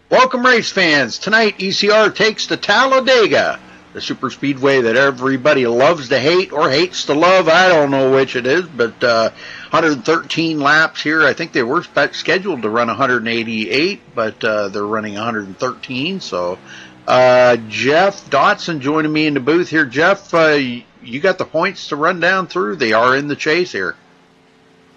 Welcome, race fans. Tonight, ECR takes to Talladega, the super speedway that everybody loves to hate or hates to love. I don't know which it is, but 113 laps here. I think they were scheduled to run 188, but they're running 113. So, Jeff Dotson joining me in the booth here. Jeff, you got the points to run down through. They are in the chase here.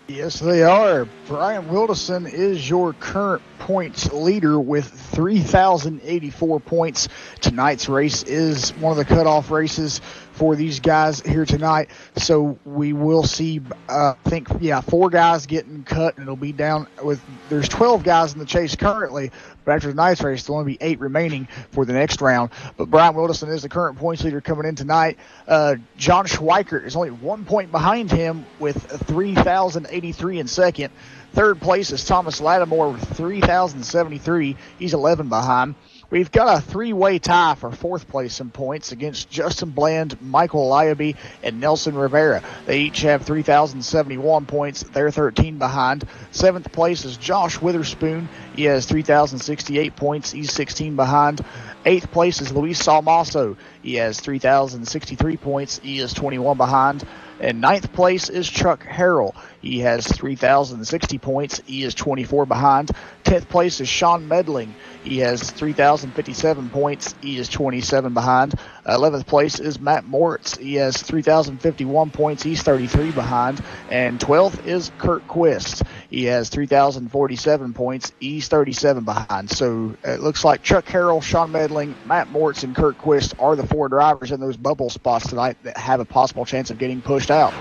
Yes, they are. Brian Wilderson is your current points leader with 3,084 points. Tonight's race is one of the cutoff races for these guys here tonight. So we will see, I think, 4 guys getting cut, and it'll be down with, there's 12 guys in the chase currently, but after tonight's race, there'll only be 8 remaining for the next round. But Brian Wilderson is the current points leader coming in tonight. John Schweikert is only 1 point behind him with 3,083 in second. Third place is Thomas Lattimore with 3,073. He's 11 behind. We've got a 3-way tie for fourth place in points against Justin Bland, Michael Eliabe, and Nelson Rivera. They each have 3,071 points. They're 13 behind. Seventh place is Josh Witherspoon. He has 3,068 points. He's 16 behind. Eighth place is Luis Salmaso. He has 3,063 points. He is 21 behind. And ninth place is Chuck Harrell. He has 3,060 points. He is 24 behind. 10th place is Sean Medling. He has 3,057 points. He is 27 behind. 11th place is Matt Moritz. He has 3,051 points. He's 33 behind. And 12th is Kurt Quist. He has 3,047 points. He's 37 behind. So it looks like Chuck Harrell, Sean Medling, Matt Moritz, and Kurt Quist are the 4 drivers in those bubble spots tonight that have a possible chance of getting pushed out.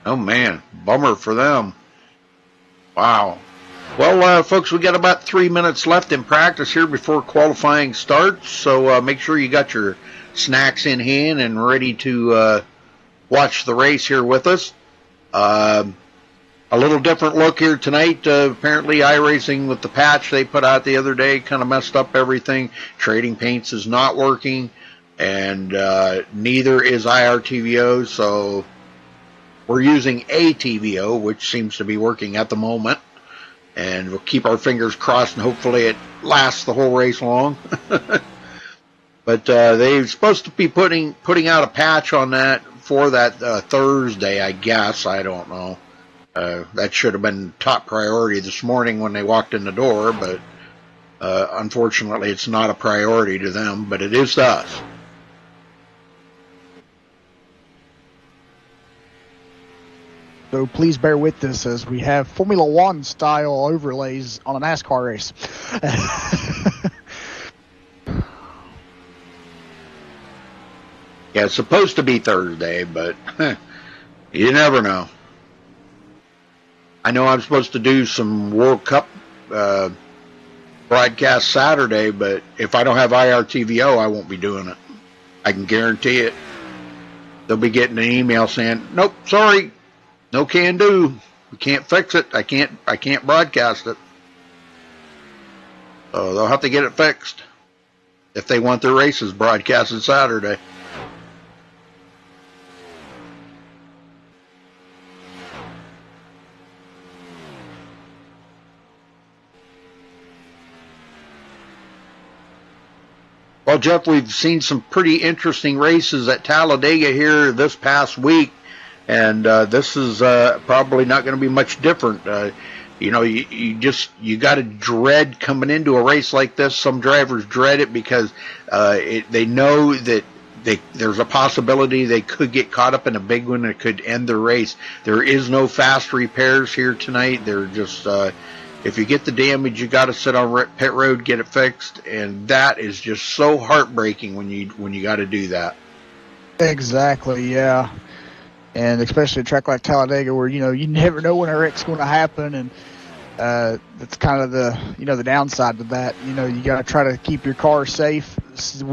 Oh, man. Bummer for them. Wow. Well, folks, we got about 3 minutes left in practice here before qualifying starts, so make sure you got your snacks in hand and ready to watch the race here with us. A little different look here tonight. Apparently, iRacing with the patch they put out the other day kind of messed up everything. Trading Paints is not working, and neither is IRTVO, so we're using ATVO, which seems to be working at the moment. And we'll keep our fingers crossed, and hopefully it lasts the whole race long. But they're supposed to be putting out a patch on that for that Thursday, I guess. I don't know. That should have been top priority this morning when they walked in the door, but unfortunately it's not a priority to them, but it is to us. So please bear with this as we have Formula One style overlays on a NASCAR race. Yeah, it's supposed to be Thursday, but you never know. I know I'm supposed to do some World Cup broadcast Saturday, but if I don't have IRTVO, I won't be doing it. I can guarantee it. They'll be getting an email saying, "Nope, sorry. No can do. We can't fix it. I can't broadcast it." So they'll have to get it fixed if they want their races broadcasted Saturday. Well, Jeff, we've seen some pretty interesting races at Talladega here this past week. And this is probably not going to be much different. You got to dread coming into a race like this. Some drivers dread it because they know that there's a possibility they could get caught up in a big one that could end the race. There is no fast repairs here tonight. They're just if you get the damage, you got to sit on pit road, get it fixed, and that is just so heartbreaking when you got to do that. Exactly, yeah. And especially a track like Talladega where, you never know when a wreck's going to happen. And that's kind of the downside to that. You got to try to keep your car safe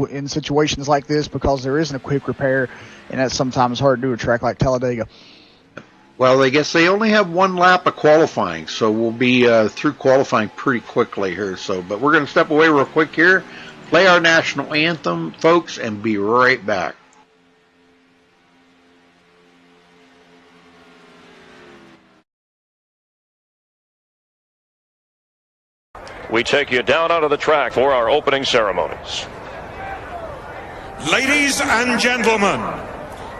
in situations like this because there isn't a quick repair. And that's sometimes hard to do at a track like Talladega. Well, I guess they only have 1 lap of qualifying, so we'll be through qualifying pretty quickly here. But we're going to step away real quick here, play our national anthem, folks, and be right back. we take you down onto the track for our opening ceremonies. Ladies and gentlemen,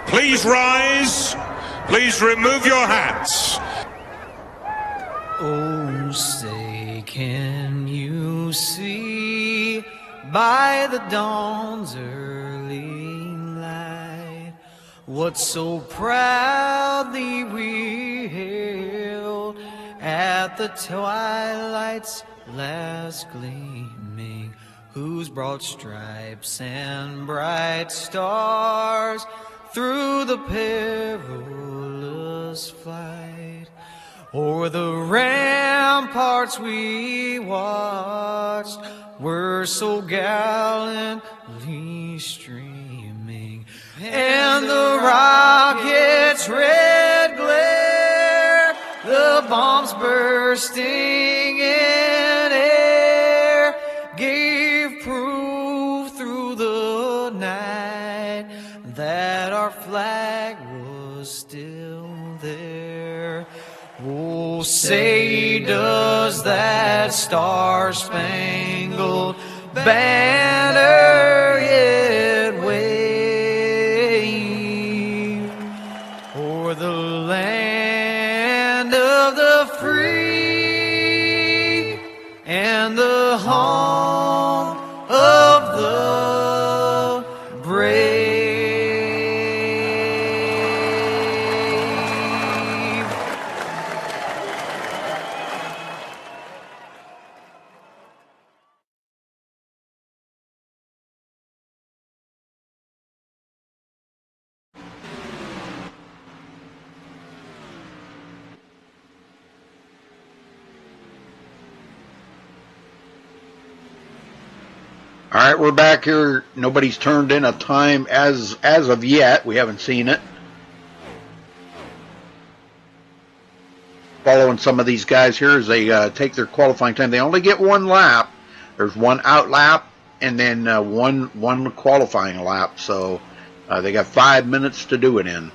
please rise. Please remove your hats. Oh, say, can you see by the dawn's early light what so proudly we hailed at the twilight's last gleaming, whose broad stripes and bright stars through the perilous flight o'er the ramparts we watched were so gallantly streaming, and the rocket's red glare, the bombs bursting in air, gave proof through the night that our flag was still there. Oh, say, does that star-spangled banner yet wave o'er the land of the free and the home of the brave? All right, we're back here. Nobody's turned in a time as of yet. We haven't seen it. Following some of these guys here as they take their qualifying time. They only get one lap. There's one out lap and then one qualifying lap. So they got 5 minutes to do it in.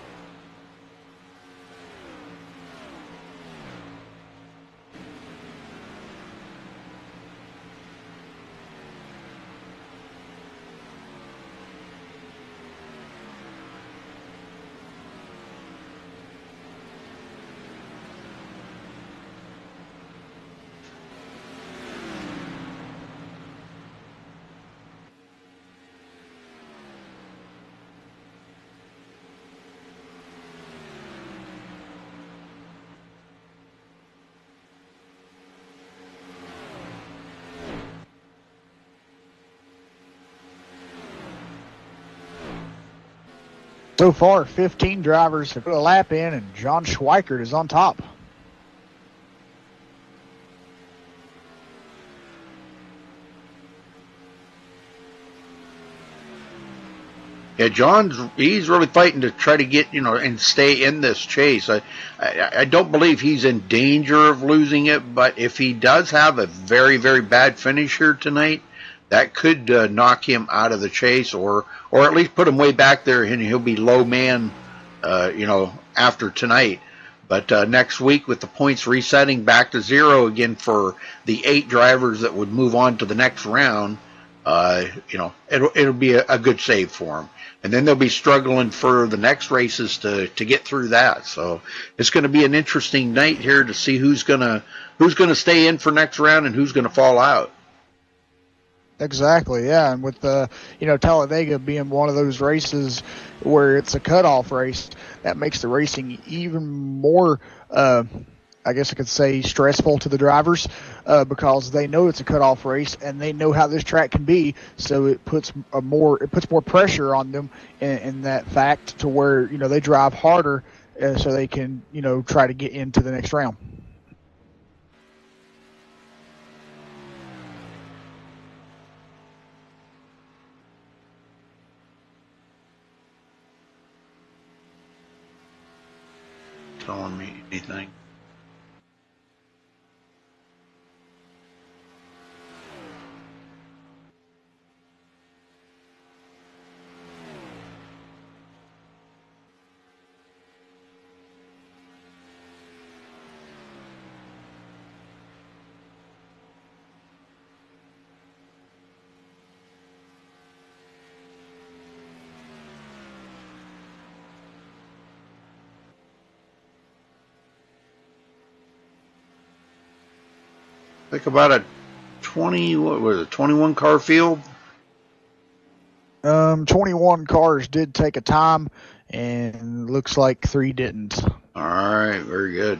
So far, 15 drivers have put a lap in, and John Schweikert is on top. Yeah, he's really fighting to try to get, and stay in this chase. I don't believe he's in danger of losing it, but if he does have a very, very bad finish here tonight, that could knock him out of the chase, or at least put him way back there, and he'll be low man, after tonight. But next week, with the points resetting back to 0 again for the 8 drivers that would move on to the next round, it'll be a good save for him. And then they'll be struggling for the next races to get through that. So it's going to be an interesting night here to see who's gonna stay in for next round and who's gonna fall out. Exactly, yeah. And with Talladega being one of those races where it's a cutoff race, that makes the racing even more, I guess I could say, stressful to the drivers because they know it's a cutoff race and they know how this track can be. So it puts more pressure on them in that fact to where they drive harder so they can try to get into the next round. Telling me anything. think about a 21 car field. 21 cars did take a time, and looks like 3 didn't. All right, very good.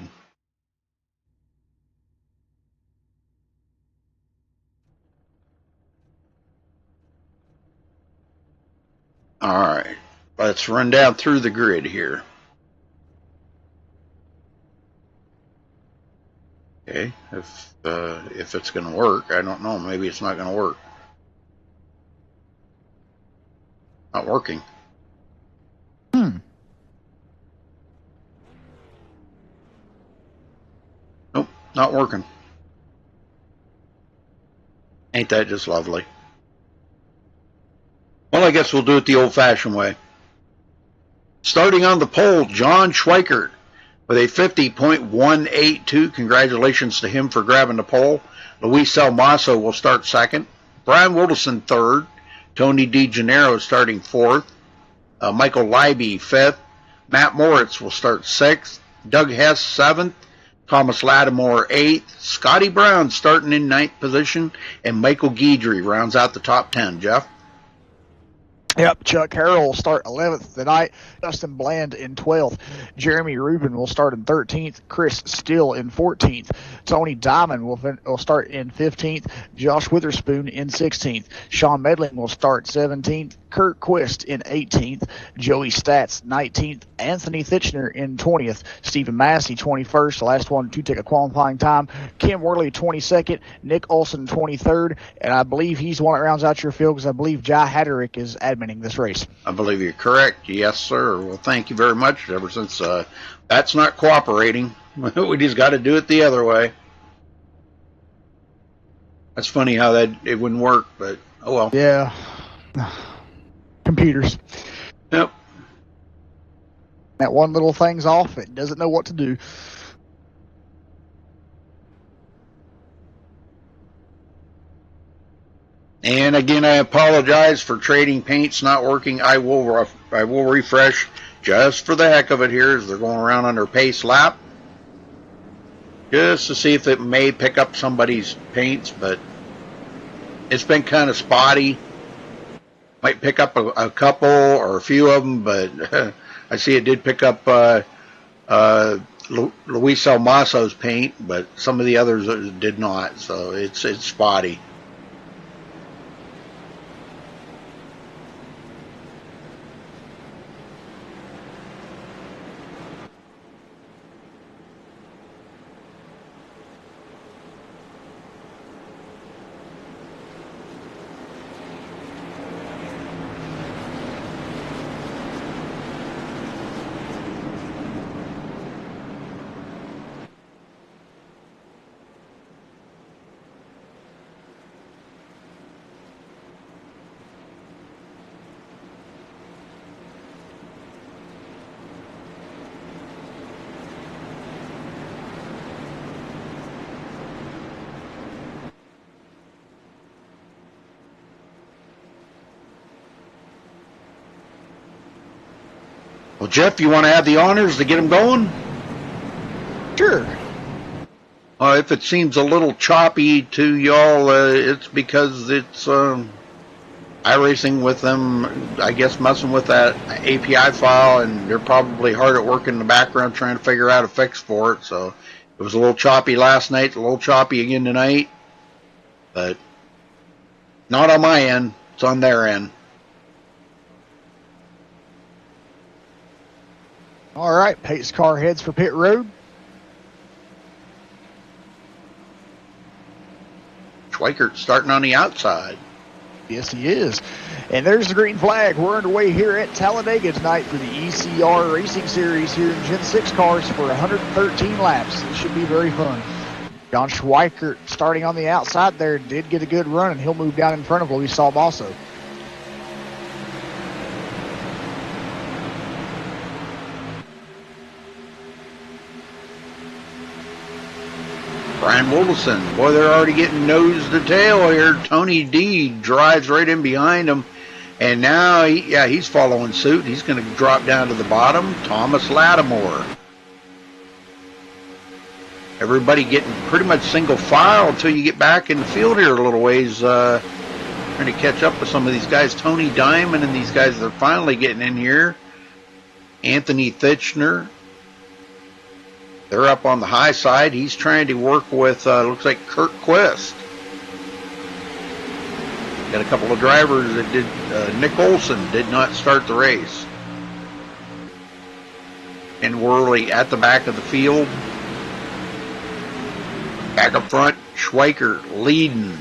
All right, let's run down through the grid here. Okay, if it's going to work, I don't know. Maybe it's not going to work. Not working. Nope, not working. Ain't that just lovely? Well, I guess we'll do it the old-fashioned way. Starting on the pole, John Schweikert with a 50.182. Congratulations to him for grabbing the pole. Luis Almaso will start second. Brian Wilderson third. Tony DeGennaro starting fourth. Michael Leiby fifth. Matt Moritz will start sixth. Doug Hess seventh. Thomas Lattimore eighth. Scotty Brown starting in ninth position. And Michael Guidry rounds out the top 10. Jeff? Yep, Chuck Harrell will start 11th tonight. Justin Bland in 12th. Jeremy Rubin will start in 13th. Chris Steele in 14th. Tony Diamond will start in 15th. Josh Witherspoon in 16th. Sean Medling will start 17th. Kurt Quist in 18th. Joey Stats 19th. Anthony Thitchner in 20th. Stephen Massey 21st, the last one to take a qualifying time. Kim Worley 22nd. Nick Olson 23rd. And I believe he's the one that rounds out your field because I believe Jai Hatterick is admitting this race. I believe you're correct. Yes, sir. Well, thank you very much. Ever since that's not cooperating, we just got to do it the other way. That's funny how it wouldn't work, but oh well. Yeah. Computers. Yep. That one little thing's off. It doesn't know what to do. And again, I apologize for trading paints not working. I will refresh just for the heck of it here as they're going around on their pace lap, just to see if it may pick up somebody's paints, but it's been kind of spotty. Might pick up a couple or a few of them, but I see it did pick up Luis Almaso's paint, but some of the others did not, so it's spotty. Well, Jeff, you want to have the honors to get them going? Sure. If it seems a little choppy to y'all, it's because it's iRacing with them, I guess, messing with that API file, and they're probably hard at work in the background trying to figure out a fix for it. So it was a little choppy last night, a little choppy again tonight, but not on my end. It's on their end. All right, pace car heads for pit road. Schweikert starting on the outside. Yes, he is. And there's the green flag. We're underway here at Talladega tonight for the ECR Racing Series here in Gen 6 cars for 113 laps. It should be very fun. John Schweikert starting on the outside there did get a good run, and he'll move down in front of Luis Almaso. Brian Wilderson, boy, they're already getting nose to tail here. Tony D drives right in behind him, and now, he's following suit. He's going to drop down to the bottom. Thomas Lattimore. Everybody getting pretty much single file until you get back in the field here a little ways. Trying to catch up with some of these guys. Tony Diamond and these guys, they're finally getting in here. Anthony Thitchner. They're up on the high side. He's trying to work with, looks like Kurt Quist. Got a couple of drivers that did, Nick Olson did not start the race. And Worley at the back of the field. Back up front, Schweiker leading.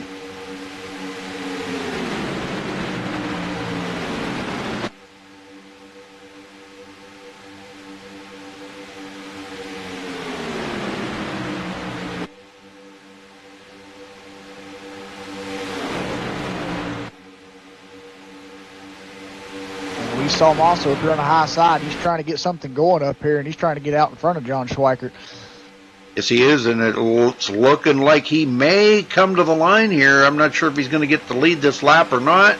We saw him also up here on the high side. He's trying to get something going up here, and he's trying to get out in front of John Schweikert. Yes, he is, and it's looking like he may come to the line here. I'm not sure if he's going to get to lead this lap or not.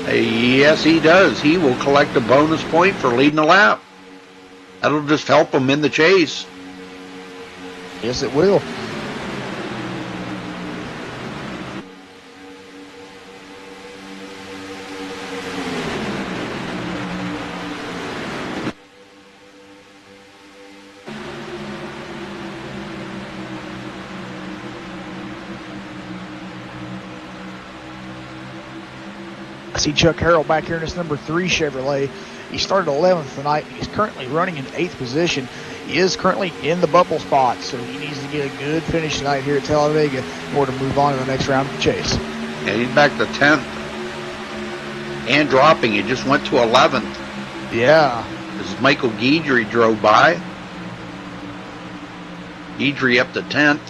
Yes, he does. He will collect a bonus point for leading a lap. That'll just help him in the chase. Yes, it will. I see Chuck Harrell back here in his number 3 Chevrolet. He started 11th tonight. He's currently running in 8th position. He is currently in the bubble spot, so he needs to get a good finish tonight here at Talladega in order to move on to the next round of the chase. Yeah, he's back to 10th. And dropping. He just went to 11th. Yeah. This is Michael Guidry drove by. Guidry up to 10th.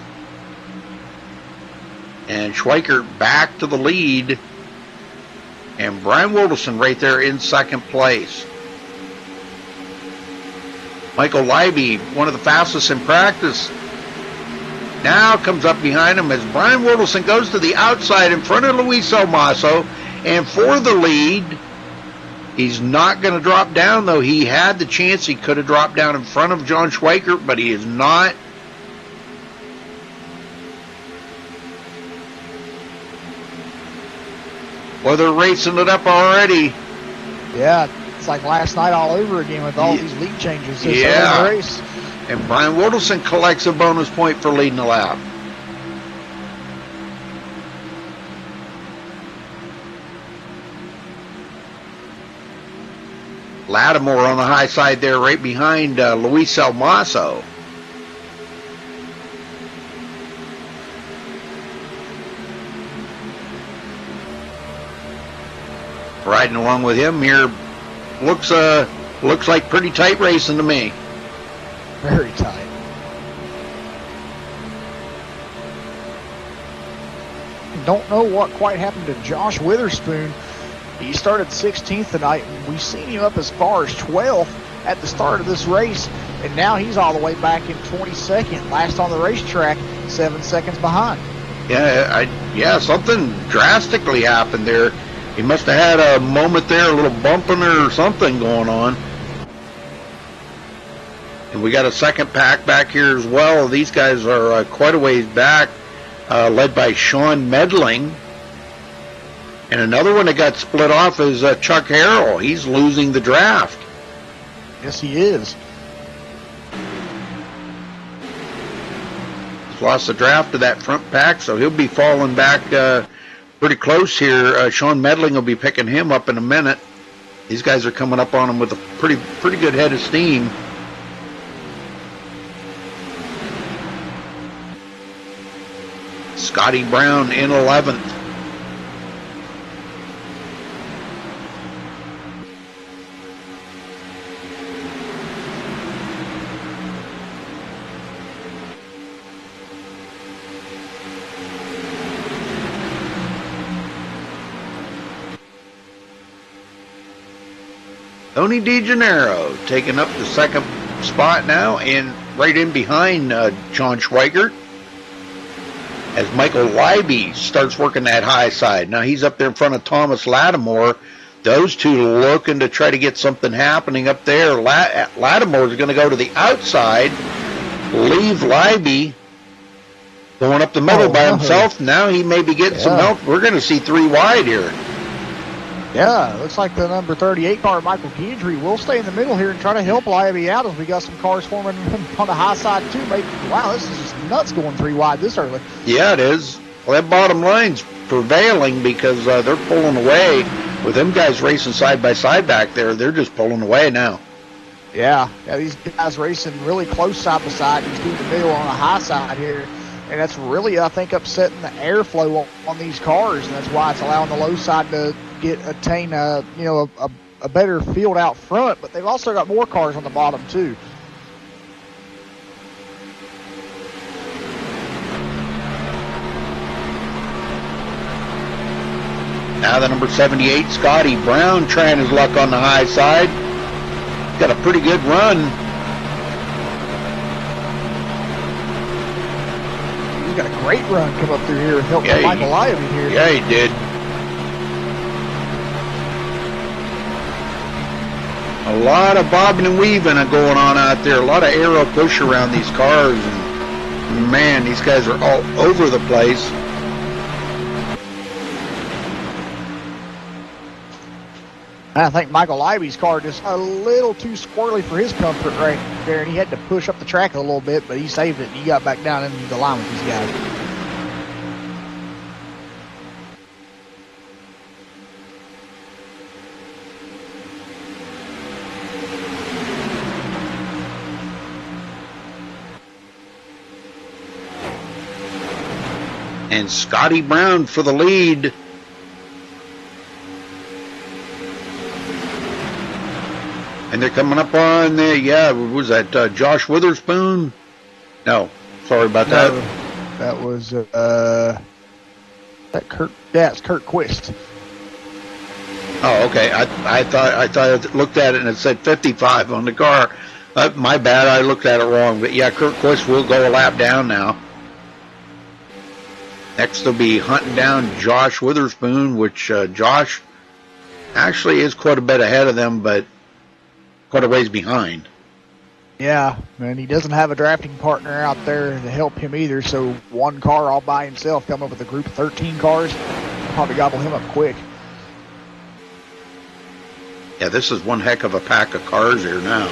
And Schweiker back to the lead. And Brian Wilderson right there in second place. Michael Leiby, one of the fastest in practice, now comes up behind him as Brian Wilderson goes to the outside in front of Luis Almaso. And for the lead, he's not going to drop down, though. He had the chance. He could have dropped down in front of John Schweikert, but he is not. Well, they're racing it up already. Yeah, it's like last night all over again with all these lead changes. Yeah. The race. And Brian Wilderson collects a bonus point for leading the lap. Lattimore on the high side there, right behind Luis Almaso. Riding along with him here, looks like pretty tight racing to me. Very tight. Don't know what quite happened to Josh Witherspoon. He started 16th tonight, and we've seen him up as far as 12th at the start of this race, and now he's all the way back in 22nd, last on the racetrack, 7 seconds behind. Yeah, something drastically happened there. He must have had a moment there, a little bumping or something going on. And we got a second pack back here as well. These guys are quite a ways back, led by Sean Medling. And another one that got split off is Chuck Harrell. He's losing the draft. Yes, he is. He's lost the draft to that front pack, so he'll be falling back pretty close here. Sean Medling will be picking him up in a minute. These guys are coming up on him with a pretty good head of steam. Scotty Brown in 11th. Tony DeGennaro taking up the second spot now and right in behind John Schweikert as Michael Leiby starts working that high side. Now he's up there in front of Thomas Lattimore. Those two looking to try to get something happening up there. Lattimore's going to go to the outside. leave Libby going up the middle by himself. Now he may be getting some help. We're going to see 3 wide here. Yeah, looks like the number 38 car, Michael Guidry, will stay in the middle here and try to help Libby out as we got some cars forming on the high side too. Wow, this is just nuts going 3 wide this early. Yeah, it is. Well, that bottom line's prevailing because they're pulling away. With them guys racing side by side back there, they're just pulling away now. Yeah, these guys racing really close side by side. He's doing the middle on the high side here. And that's really, I think, upsetting the airflow on these cars. And that's why it's allowing the low side to attain a better field out front. But they've also got more cars on the bottom, too. Now the number 78, Scotty Brown, trying his luck on the high side. Got a pretty good run. He's got a great run come up through here and help Michael Lively here. Yeah, he did. A lot of bobbing and weaving going on out there. A lot of aero push around these cars. And man, these guys are all over the place. I think Michael Libby's car just a little too squirrely for his comfort right there, and he had to push up the track a little bit, but he saved it, and he got back down into the line with these guys. And Scotty Brown for the lead. And they're coming up on the, was that Josh Witherspoon? No, sorry about that. No, that was, that Kurt, yeah, it's Kurt Quist. Oh, okay. I thought I looked at it and it said 55 on the car. My bad, I looked at it wrong. But yeah, Kurt Quist will go a lap down now. Next they'll be hunting down Josh Witherspoon, which Josh actually is quite a bit ahead of them, but quite a ways behind. Yeah, and he doesn't have a drafting partner out there to help him either, so one car all by himself coming up with a group of 13 cars, probably gobble him up quick. Yeah, this is one heck of a pack of cars here now.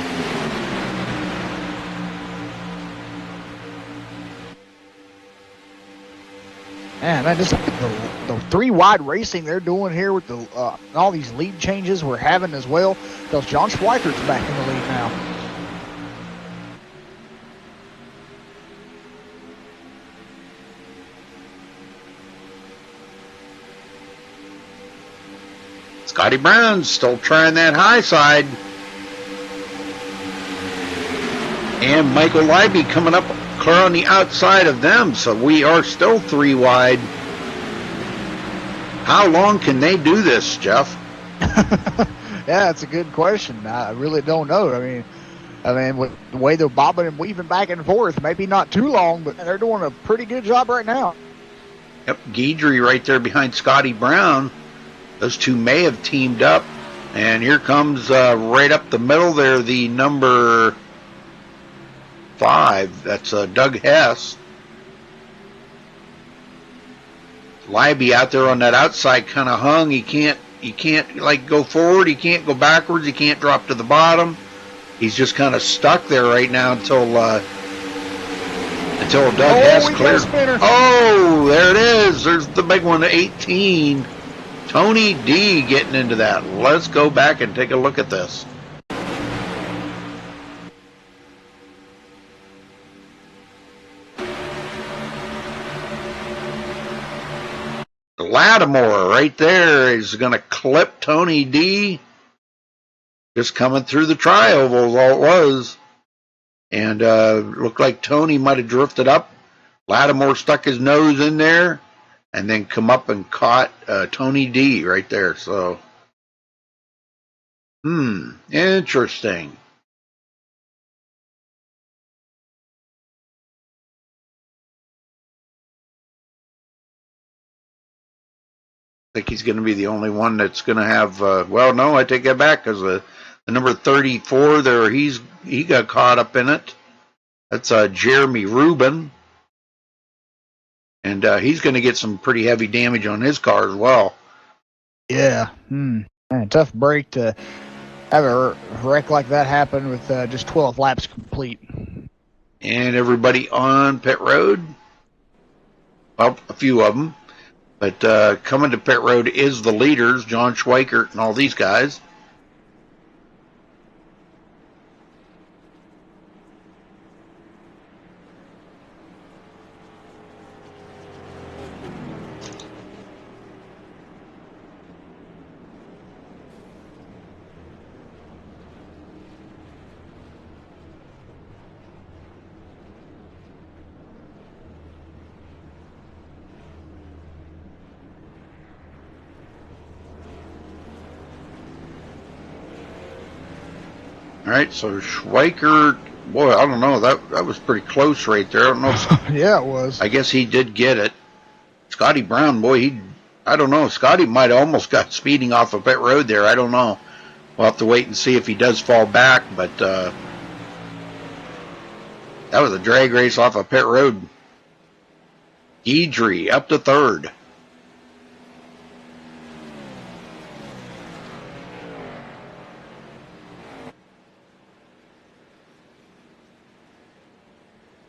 Man, just the 3 wide racing they're doing here with the all these lead changes we're having as well, because John Schweikert's back in the lead now. Scotty Brown's still trying that high side. And Michael Libby coming up clear on the outside of them, so we are still 3 wide. How long can they do this, Jeff? Yeah, that's a good question. I really don't know. I mean, with the way they're bobbing and weaving back and forth, maybe not too long, but they're doing a pretty good job right now. Yep, Guidry right there behind Scotty Brown. Those two may have teamed up. And here comes right up the middle there, the number 5. That's Doug Hess. Libby out there on that outside kind of hung. He can't like go forward. He can't go backwards. He can't drop to the bottom. He's just kind of stuck there right now until Doug Hess clears. Oh, there it is. There's the big one, 18. Tony D getting into that. Let's go back and take a look at this. Lattimore right there is going to clip Tony D. Just coming through the tri-oval is all it was. And looked like Tony might have drifted up. Lattimore stuck his nose in there and then come up and caught Tony D right there. So, interesting. I think he's going to be the only one that's going to have, well, no, I take that back, because the number 34 there, he got caught up in it. That's Jeremy Rubin. And he's going to get some pretty heavy damage on his car as well. Yeah. Man, tough break to have a wreck like that happen with just 12 laps complete. And everybody on pit road. Well, a few of them. But coming to pit road is the leaders, John Schweikert and all these guys. All right, so Schweikert, boy, I don't know. That was pretty close right there. I don't know. Yeah, it was. I guess he did get it. Scotty Brown, boy, I don't know. Scotty might have almost got speeding off of pit road there. I don't know. We'll have to wait and see if he does fall back. But that was a drag race off of pit road. Guidry up to third.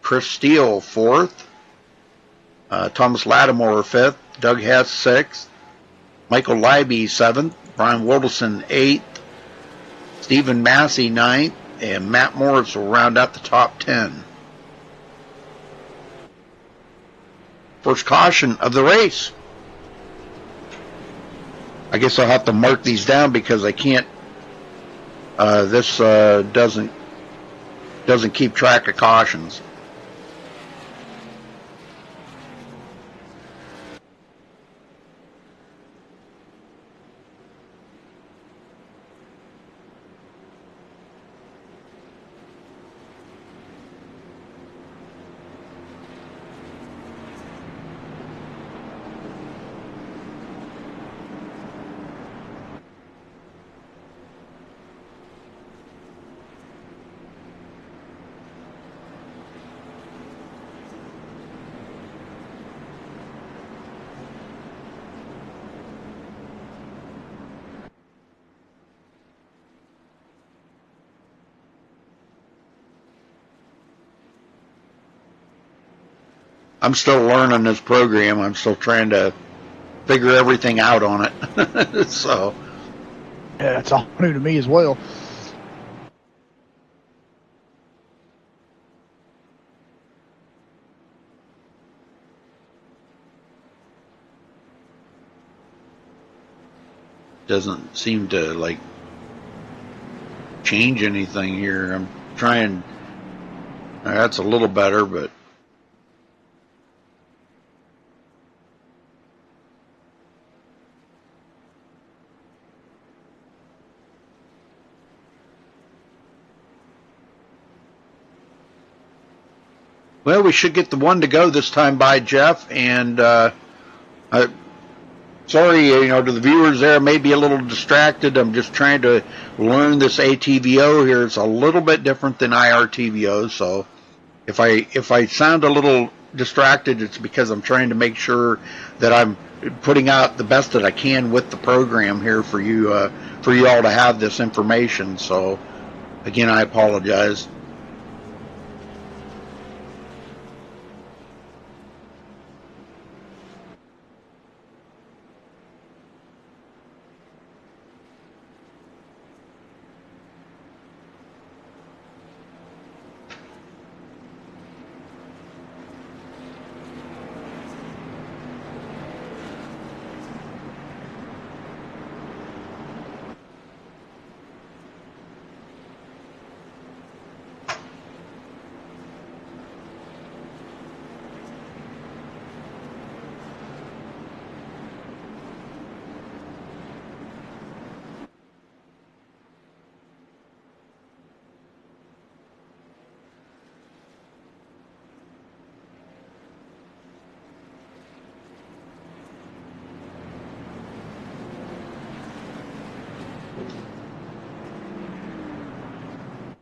Chris Steele fourth. Thomas Lattimore fifth. Doug Hess sixth. Michael Leiby seventh. Brian Wilderson eighth. Stephen Massey ninth. And Matt Morris will round out the top 10. First caution of the race. I guess I'll have to mark these down because I can't. This doesn't keep track of cautions. I'm still learning this program. I'm still trying to figure everything out on it. So, yeah, it's all new to me as well. doesn't seem to like change anything here. I'm trying. That's a little better, but well, we should get the one to go this time by Jeff. And sorry, to the viewers there, I may be a little distracted. I'm just trying to learn this ATVO here. It's a little bit different than IRTVO, so if I sound a little distracted, it's because I'm trying to make sure that I'm putting out the best that I can with the program here for you all to have this information. So again, I apologize.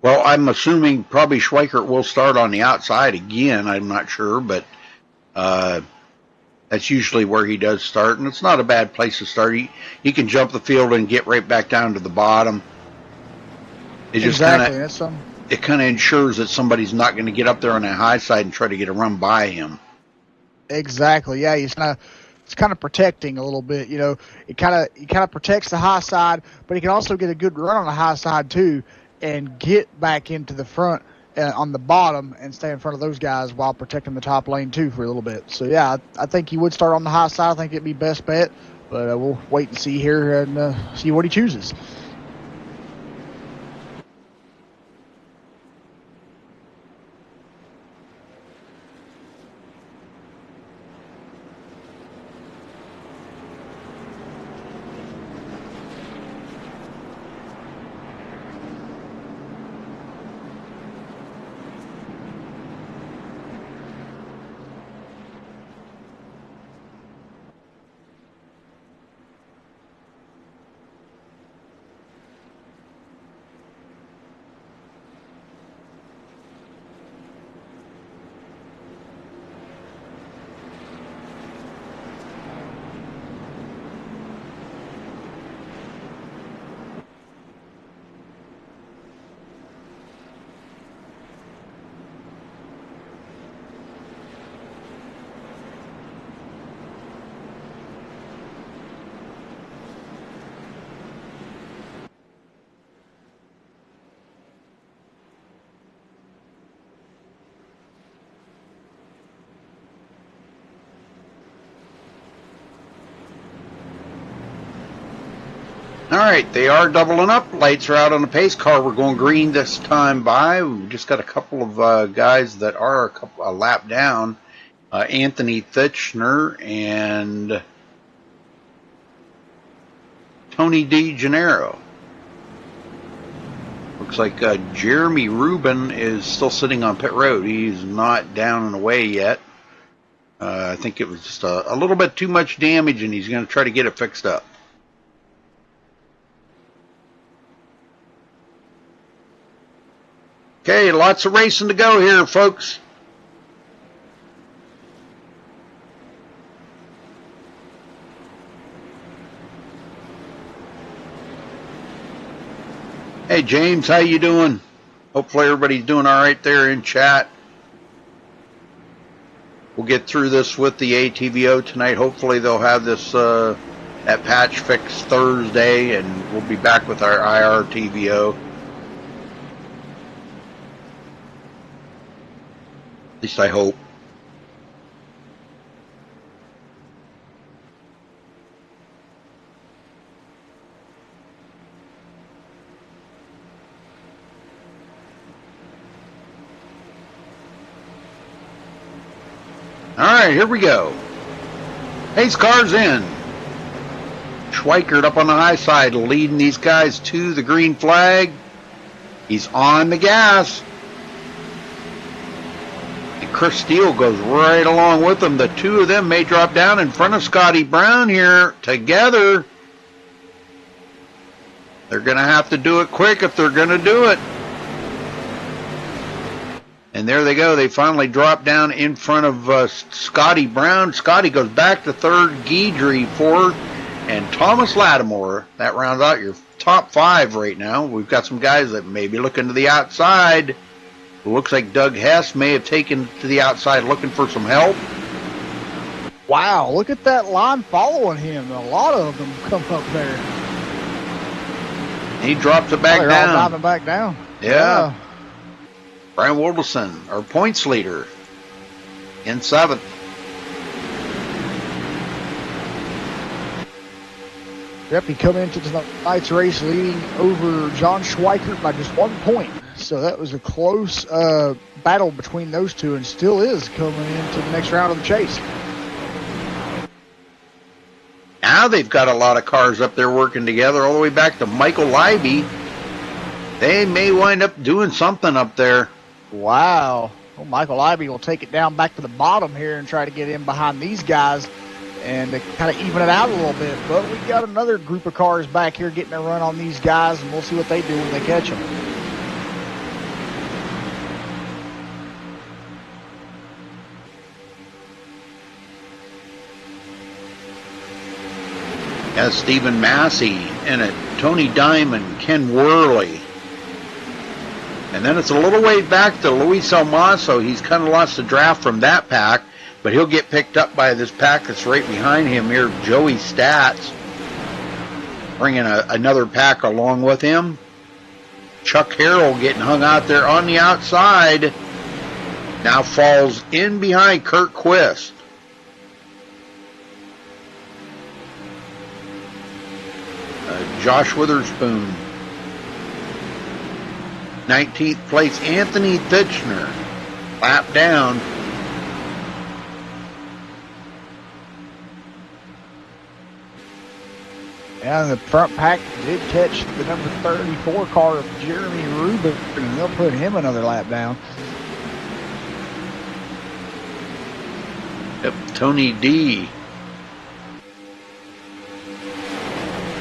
Well, I'm assuming probably Schweikert will start on the outside again. I'm not sure, but that's usually where he does start, and it's not a bad place to start. He can jump the field and get right back down to the bottom. It just it kind of ensures that somebody's not going to get up there on that high side and try to get a run by him. Exactly. Yeah, it's kind of protecting a little bit. You know, it kind of protects the high side, but he can also get a good run on the high side too, and get back into the front on the bottom and stay in front of those guys while protecting the top lane too for a little bit. So yeah, I think he would start on the high side. I think it'd be best bet, but we'll wait and see here and see what he chooses. All right, they are doubling up. Lights are out on the pace car. We're going green this time by. We just got a couple of guys that are a lap down. Anthony Thitchner and Tony DeGennaro. Looks like Jeremy Rubin is still sitting on pit road. He's not down and away yet. I think it was just a little bit too much damage, and he's going to try to get it fixed up. Okay, lots of racing to go here, folks. Hey, James, how you doing? Hopefully everybody's doing all right there in chat. We'll get through this with the ATVO tonight. Hopefully they'll have this that patch fixed Thursday, and we'll be back with our IR TVO. At least I hope. All right, here we go. Pace car's in. Schweikert up on the high side, leading these guys to the green flag. He's on the gas. Chris Steele goes right along with them. The two of them may drop down in front of Scotty Brown here together. They're going to have to do it quick if they're going to do it. And there they go. They finally drop down in front of Scotty Brown. Scotty goes back to third, Guidry fourth, and Thomas Lattimore. That rounds out your top five right now. We've got some guys that may be looking to the outside. It looks like Doug Hess may have taken to the outside looking for some help. Wow, look at that line following him. A lot of them come up there. He drops it back down. They're all diving back down. Yeah. Brian Wilderson, our points leader, in seventh. Yep, he come into tonight's race leading over John Schweikert by just 1 point. So that was a close battle between those two, and still is coming into the next round of the chase. Now they've got a lot of cars up there working together all the way back to Michael Leiby. They may wind up doing something up there. Wow. Well, Michael Leiby will take it down back to the bottom here and try to get in behind these guys and to kind of even it out a little bit. But we got another group of cars back here getting a run on these guys, and we'll see what they do when they catch them. Got Stephen Massey in it, Tony Diamond, Ken Worley. And then it's a little way back to Luis Almaso. He's kind of lost the draft from that pack, but he'll get picked up by this pack that's right behind him here, Joey Stats, bringing another pack along with him. Chuck Harrell getting hung out there on the outside. Now falls in behind Kurt Quist. Josh Witherspoon. 19th place, Anthony Thitchner. Lap down. And the front pack did catch the number 34 car of Jeremy Rubin, and they'll put him another lap down. Yep, Tony D.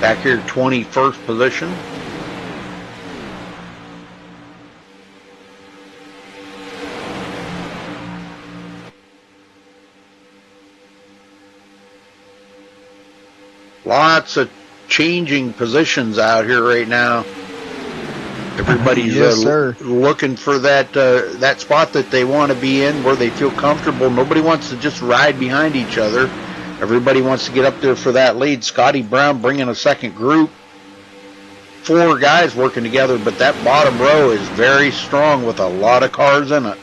Back here, 21st position. Lots of changing positions out here right now. Everybody's Yes, looking for that spot that they want to be in, where they feel comfortable. Nobody wants to just ride behind each other. Everybody wants to get up there for that lead. Scotty Brown bringing a second group. 4 guys working together, but that bottom row is very strong with a lot of cars in it.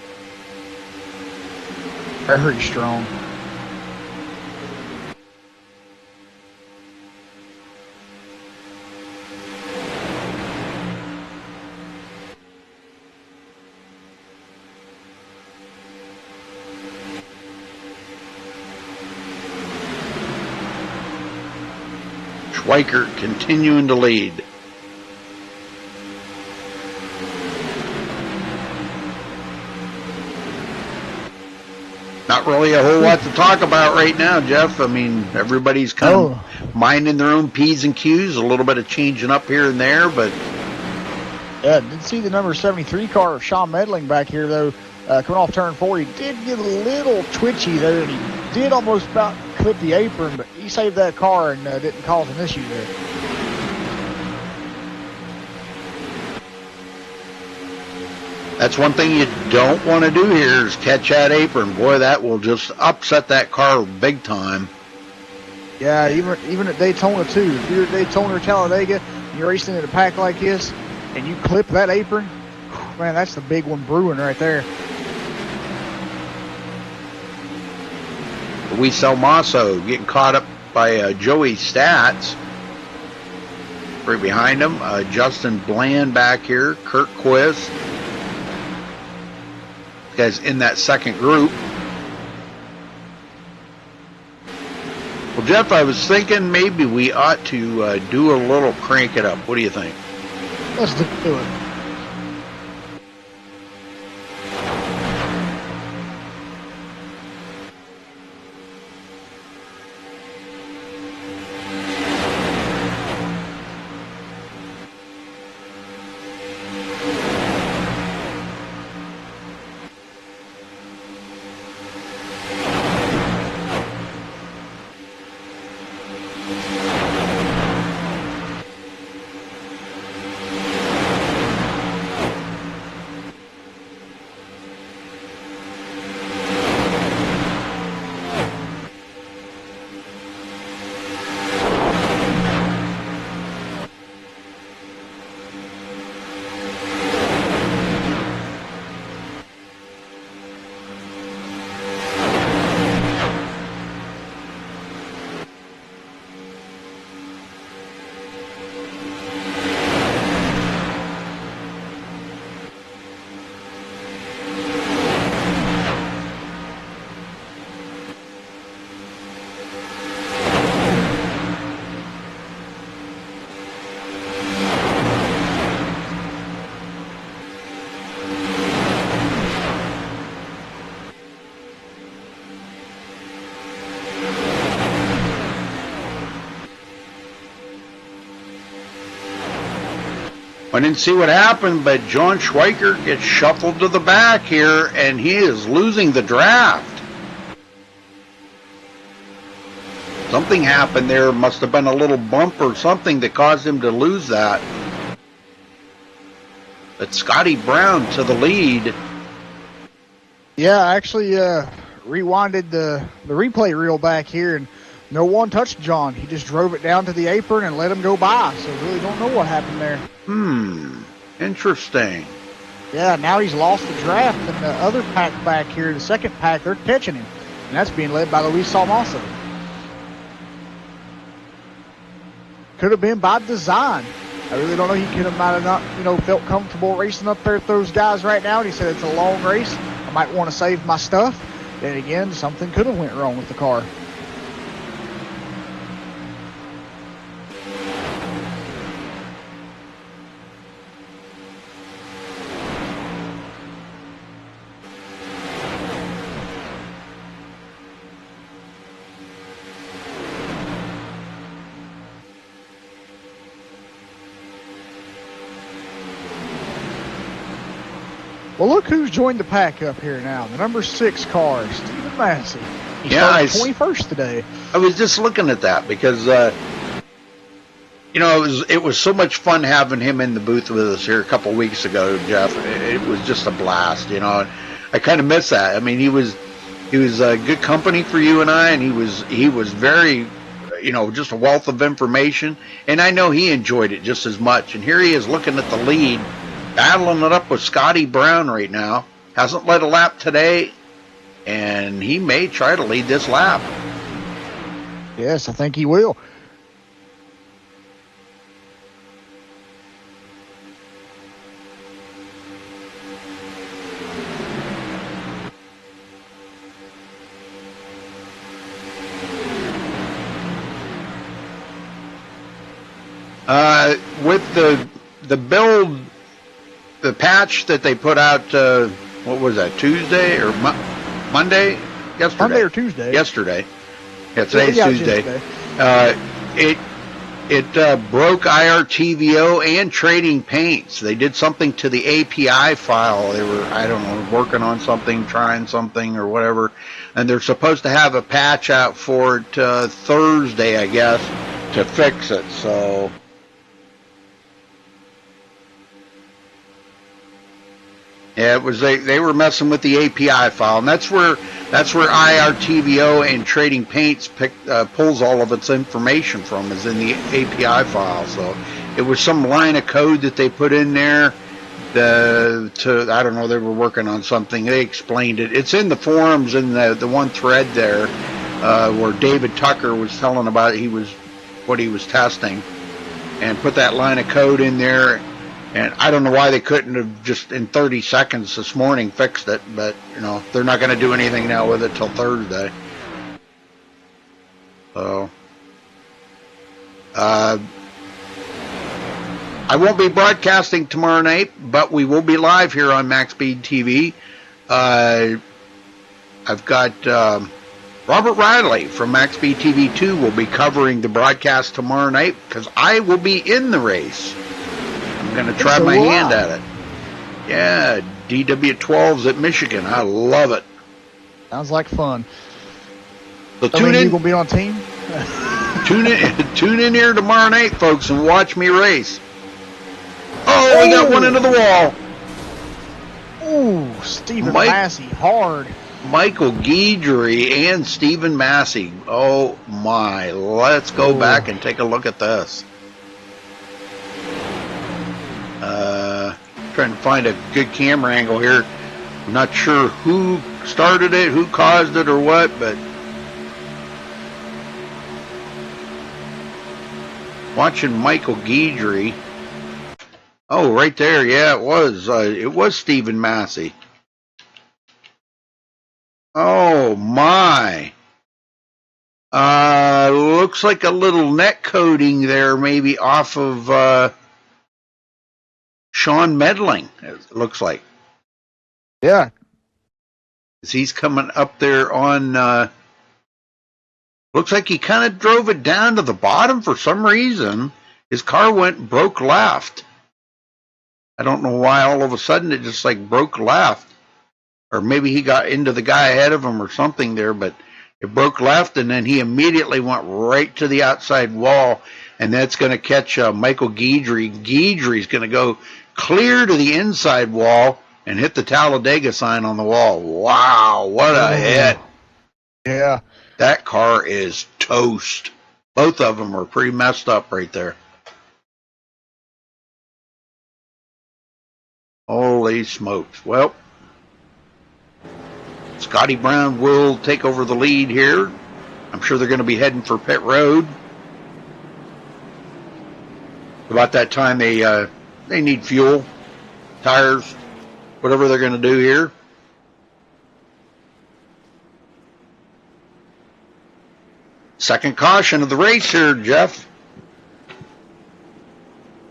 Very strong. Schweikert continuing to lead. Not really a whole lot to talk about right now, Jeff. I mean, everybody's kind of minding their own P's and Q's, a little bit of changing up here and there, but... Yeah, did see the number 73 car of Sean Medling back here, though, coming off turn 4. He did get a little twitchy there, and he did almost about clip the apron, but he saved that car and didn't cause an issue there. That's one thing you don't want to do here is catch that apron. Boy, that will just upset that car big time. Yeah, even at Daytona, too. If you're at Daytona or Talladega, and you're racing in a pack like this, and you clip that apron, man, that's the big one brewing right there. Luis Almaso getting caught up by Joey Stats. Right behind him, Justin Bland back here, Kurt Quist. Guys in that second group. Well, Jeff, I was thinking maybe we ought to do a little crank it up. What do you think? Let's do it. I didn't see what happened, but John Schweikert gets shuffled to the back here, and he is losing the draft. Something happened there. Must have been a little bump or something that caused him to lose that. But Scotty Brown to the lead. Yeah, I actually rewinded the replay reel back here, and no one touched John. He just drove it down to the apron and let him go by. So really don't know what happened there. Interesting. Yeah, now he's lost the draft, and the other pack back here, the second pack, they're catching him. And that's being led by Luis Salmaso. Could have been by design. I really don't know. He could have might have not, felt comfortable racing up there with those guys right now. And he said it's a long race. I might want to save my stuff. Then again, something could have went wrong with the car. Well, look who's joined the pack up here now. The number 6 car, Stephen Massey. He started 21st today. I was just looking at that because, it was so much fun having him in the booth with us here a couple weeks ago, Jeff. It was just a blast, I kind of miss that. I mean, he was good company for you and I, and he was very, just a wealth of information. And I know he enjoyed it just as much. And here he is looking at the lead, battling it up with Scotty Brown right now. Hasn't led a lap today, and he may try to lead this lap. Yes, I think he will. With the build, the patch that they put out, what was that, Tuesday or Monday? Yesterday. Monday or Tuesday. Yesterday. Yeah, today's Tuesday. Tuesday. It broke IRTVO and Trading Paints. They did something to the API file. They were, I don't know, working on something, trying something or whatever. And they're supposed to have a patch out for it Thursday, I guess, to fix it. So... yeah, it was they were messing with the API file, and that's where IRTVO and Trading Paints pulls all of its information from, is in the API file. So it was some line of code that they put in there I don't know, they were working on something. They explained it. It's in the forums in the one thread there where David Tucker was telling about what he was testing, and put that line of code in there. And I don't know why they couldn't have just in 30 seconds this morning fixed it, but, they're not going to do anything now with it till Thursday. So, I won't be broadcasting tomorrow night, but we will be live here on MaxSpeedTV. I've got Robert Riley from MaxSpeedTV 2 will be covering the broadcast tomorrow night because I will be in the race. I'm going to try my hand at it. Yeah, DW12s at Michigan. I love it. Sounds like fun. So tune in. You gonna be on team? Tune in here tomorrow night, folks, and watch me race. Oh, we got one into the wall. Ooh, Stephen Massey, hard. Michael Guidry and Stephen Massey. Oh my! Let's go back and take a look at this. Trying to find a good camera angle here. I'm not sure who started it, who caused it, or what, but watching Michael Guidry. Oh, right there, yeah, it was Stephen Massey. Oh my! Looks like a little net coating there, maybe off of Sean Medling, it looks like. Yeah. He's coming up there on, looks like he kind of drove it down to the bottom for some reason. His car went and broke left. I don't know why all of a sudden it just like broke left. Or maybe he got into the guy ahead of him or something there, but It broke left, and then he immediately went right to the outside wall, and that's going to catch Michael Guidry. Guidry's going to go clear to the inside wall and hit the Talladega sign on the wall. Wow, what a hit. Yeah. That car is toast. Both of them are pretty messed up right there. Holy smokes. Well, Scotty Brown will take over the lead here. I'm sure they're going to be heading for pit road. About that time, they need fuel, tires, whatever they're going to do here. Second caution of the race here, Jeff.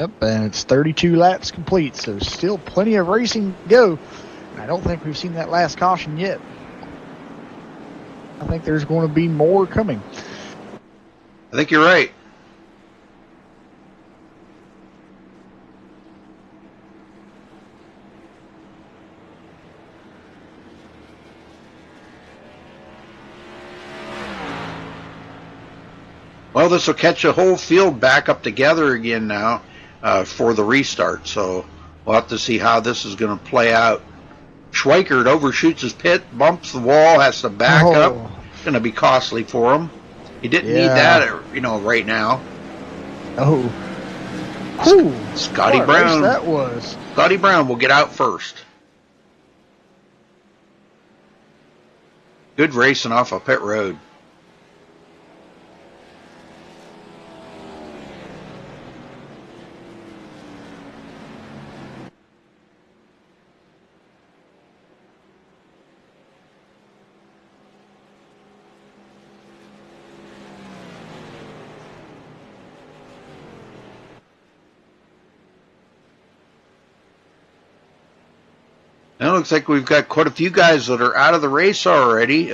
Yep, and it's 32 laps complete, so still plenty of racing to go. I don't think we've seen that last caution yet. I think there's going to be more coming. I think you're right. Well, this will catch the whole field back up together again now for the restart. So we'll have to see how this is going to play out. Schweikert overshoots his pit, bumps the wall, has to back up. It's going to be costly for him. He didn't need that, right now. Oh. Scotty Brown. That was. Scotty Brown will get out first. Good racing off of pit road. Now it looks like we've got quite a few guys that are out of the race already.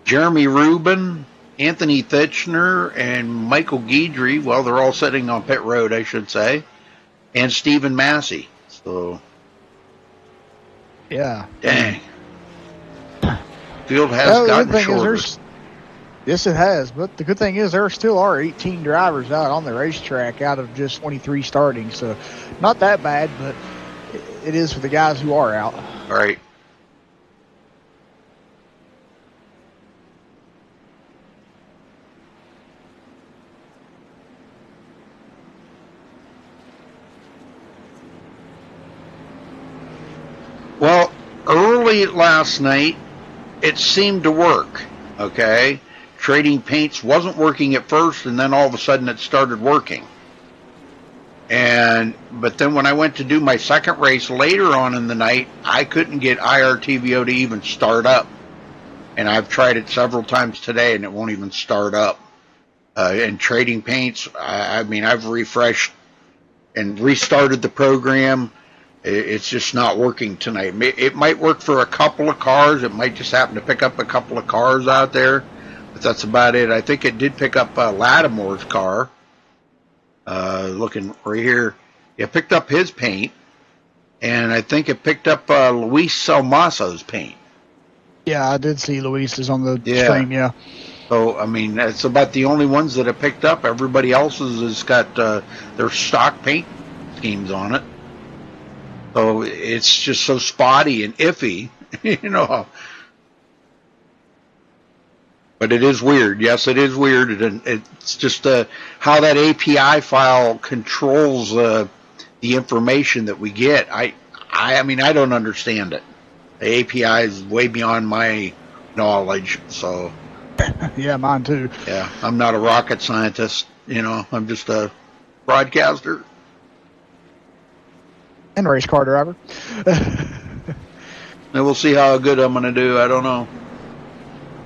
Jeremy Rubin, Anthony Thitchner, and Michael Guidry. Well, they're all sitting on pit road, I should say. And Stephen Massey. So, yeah. Dang. Field has gotten shorter. Yes, it has. But the good thing is there still are 18 drivers out on the racetrack out of just 23 starting. So, not that bad, but it is for the guys who are out. All right. Well, early last night, it seemed to work, okay? Trading paints wasn't working at first, and then all of a sudden it started working. But then when I went to do my second race later on in the night, I couldn't get IRTVO to even start up. And I've tried it several times today, and it won't even start up. And trading paints, I've refreshed and restarted the program. It's just not working tonight. It might work for a couple of cars. It might just happen to pick up a couple of cars out there. But that's about it. I think it did pick up Lattimore's car. Looking right here. It picked up his paint. And I think it picked up Luis Salmaso's paint. Yeah, I did see Luis's on the stream, yeah. So, it's about the only ones that it picked up. Everybody else's has got their stock paint schemes on it. So it's just so spotty and iffy, But it is weird. Yes, it is weird. And it's just how that API file controls the information that we get. I don't understand it. The API is way beyond my knowledge. So yeah, mine too. Yeah, I'm not a rocket scientist. I'm just a broadcaster. And race car driver. And we'll see how good I'm going to do. I don't know.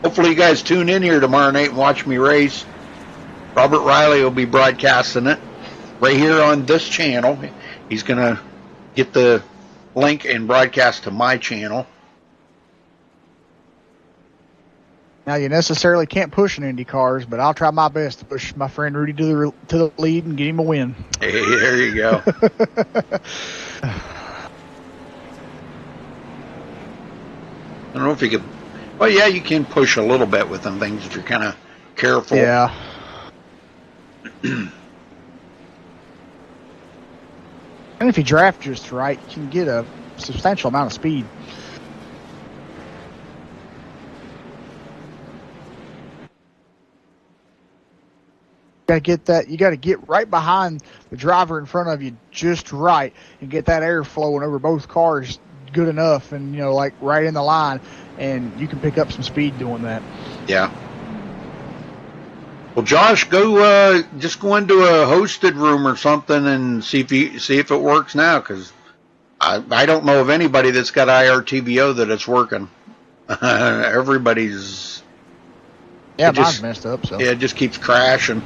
Hopefully you guys tune in here tomorrow night and watch me race. Robert Riley will be broadcasting it right here on this channel. He's going to get the link and broadcast to my channel. Now, you necessarily can't push an Indy cars, but I'll try my best to push my friend Rudy to the lead and get him a win. Hey, there you go. I don't know if you could Well, yeah, you can push a little bit with them things if you're kind of careful. Yeah. And if you draft just right, you can get a substantial amount of speed. Gotta get that. You got to get right behind the driver in front of you, just right, and get that air flowing over both cars good enough, and like right in the line, and you can pick up some speed doing that. Yeah. Well, Josh, just go into a hosted room or something and see if it works now, because I don't know of anybody that's got IRTVO that it's working. Everybody's. Yeah, mine's messed up. So yeah, it just keeps crashing.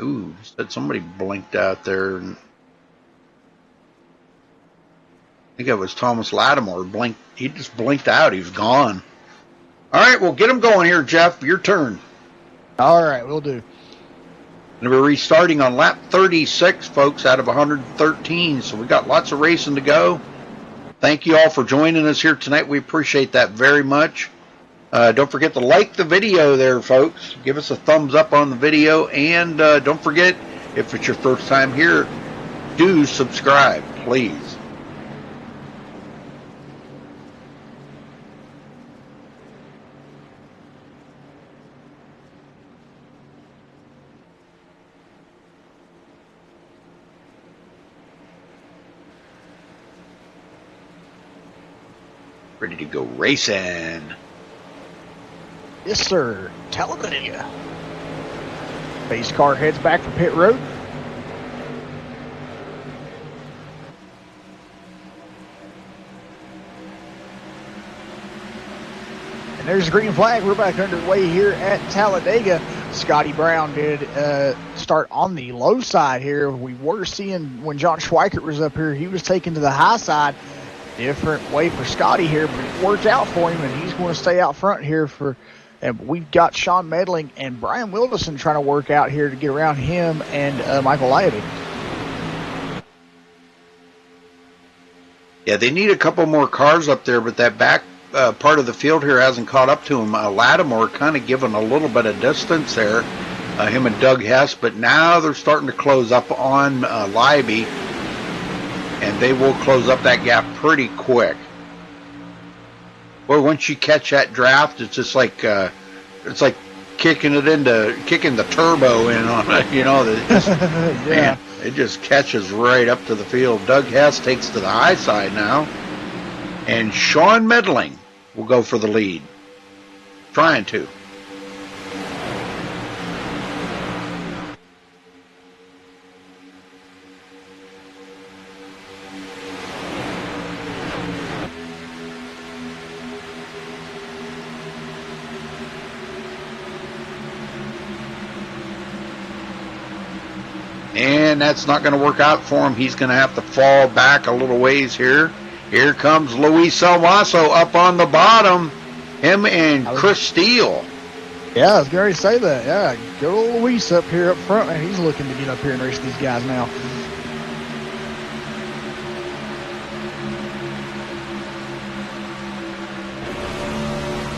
Ooh, said somebody blinked out there. I think it was Thomas Lattimore. He just blinked out. He was gone. All right, well, get him going here, Jeff. Your turn. All right, we'll do. And we're restarting on lap 36, folks, out of 113. So we got lots of racing to go. Thank you all for joining us here tonight. We appreciate that very much. Don't forget to like the video there, folks. Give us a thumbs up on the video. And don't forget, if it's your first time here, do subscribe, please. Ready to go racing. Yes, sir. Talladega. Base car heads back from pit road. And there's the green flag. We're back underway here at Talladega. Scotty Brown did start on the low side here. We were seeing when John Schweikert was up here, he was taken to the high side. Different way for Scotty here, but it worked out for him, and he's going to stay out front here and we've got Sean Medling and Brian Wilderson trying to work out here to get around him and Michael Liaby. Yeah, they need a couple more cars up there, but that back part of the field here hasn't caught up to him. Lattimore kind of given a little bit of distance there, him and Doug Hess, but now they're starting to close up on Liaby, and they will close up that gap pretty quick. Well, once you catch that draft, it's just like kicking the turbo in on it. Yeah. Man, it just catches right up to the field. Doug Hess takes to the high side now, and Sean Medling will go for the lead. Trying to. And that's not going to work out for him. He's going to have to fall back a little ways here. Here comes Luis Salvaso up on the bottom. Him and Chris Steele. Yeah, I was going to say that. Yeah, good old Luis up here up front, man. He's looking to get up here and race these guys now.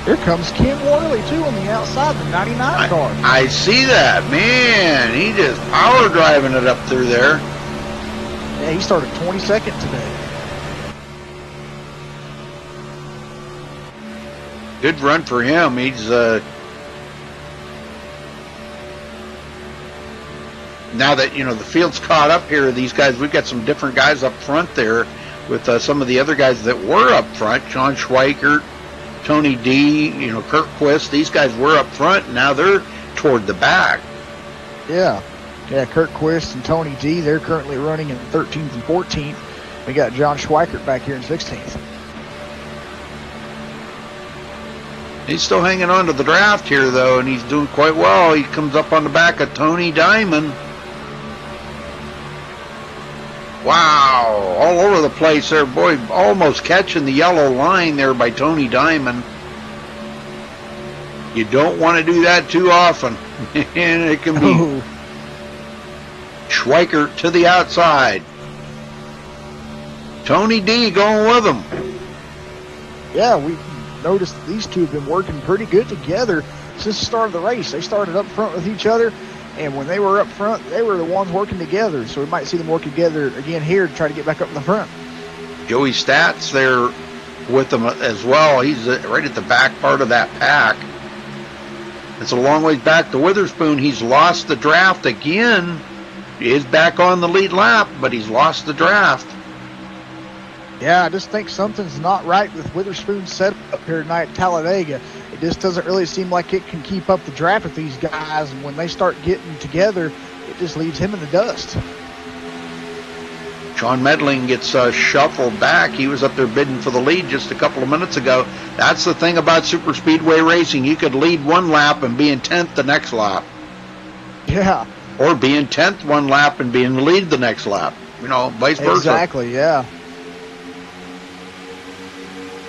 Here comes Ken Worley, too, on the outside, the 99 car. I see that. Man, he just power driving it up through there. Yeah, he started 22nd today. Good run for him. He's now that the field's caught up here, these guys, we've got some different guys up front there with some of the other guys that were up front. John Schweikert, Tony D, Kurt Quist, these guys were up front. Now they're toward the back. Yeah, Kurt Quist and Tony D, they're currently running in 13th and 14th. We got John Schweikert back here in 16th. He's still hanging on to the draft here, though, and he's doing quite well. He comes up on the back of Tony Diamond. Wow, all over the place there. Boy, almost catching the yellow line there by Tony Diamond. You don't want to do that too often. And it can be Schweikert to the outside. Tony D going with him. Yeah, we noticed that these two have been working pretty good together since the start of the race. They started up front with each other, and when they were up front, they were the ones working together. So we might see them work together again here to try to get back up in the front. Joey Stats there with them as well. He's right at the back part of that pack. It's a long ways back to Witherspoon. He's lost the draft again. He is back on the lead lap, but he's lost the draft. Yeah, I just think something's not right with Witherspoon's setup up here tonight at Talladega. It just doesn't really seem like it can keep up the draft with these guys, and when they start getting together, it just leaves him in the dust. Sean Medling gets shuffled back. He was up there bidding for the lead just a couple of minutes ago. That's the thing about super speedway racing. You could lead one lap and be in 10th the next lap. Yeah. Or be in 10th one lap and be in the lead the next lap. You know, vice versa. Exactly, yeah.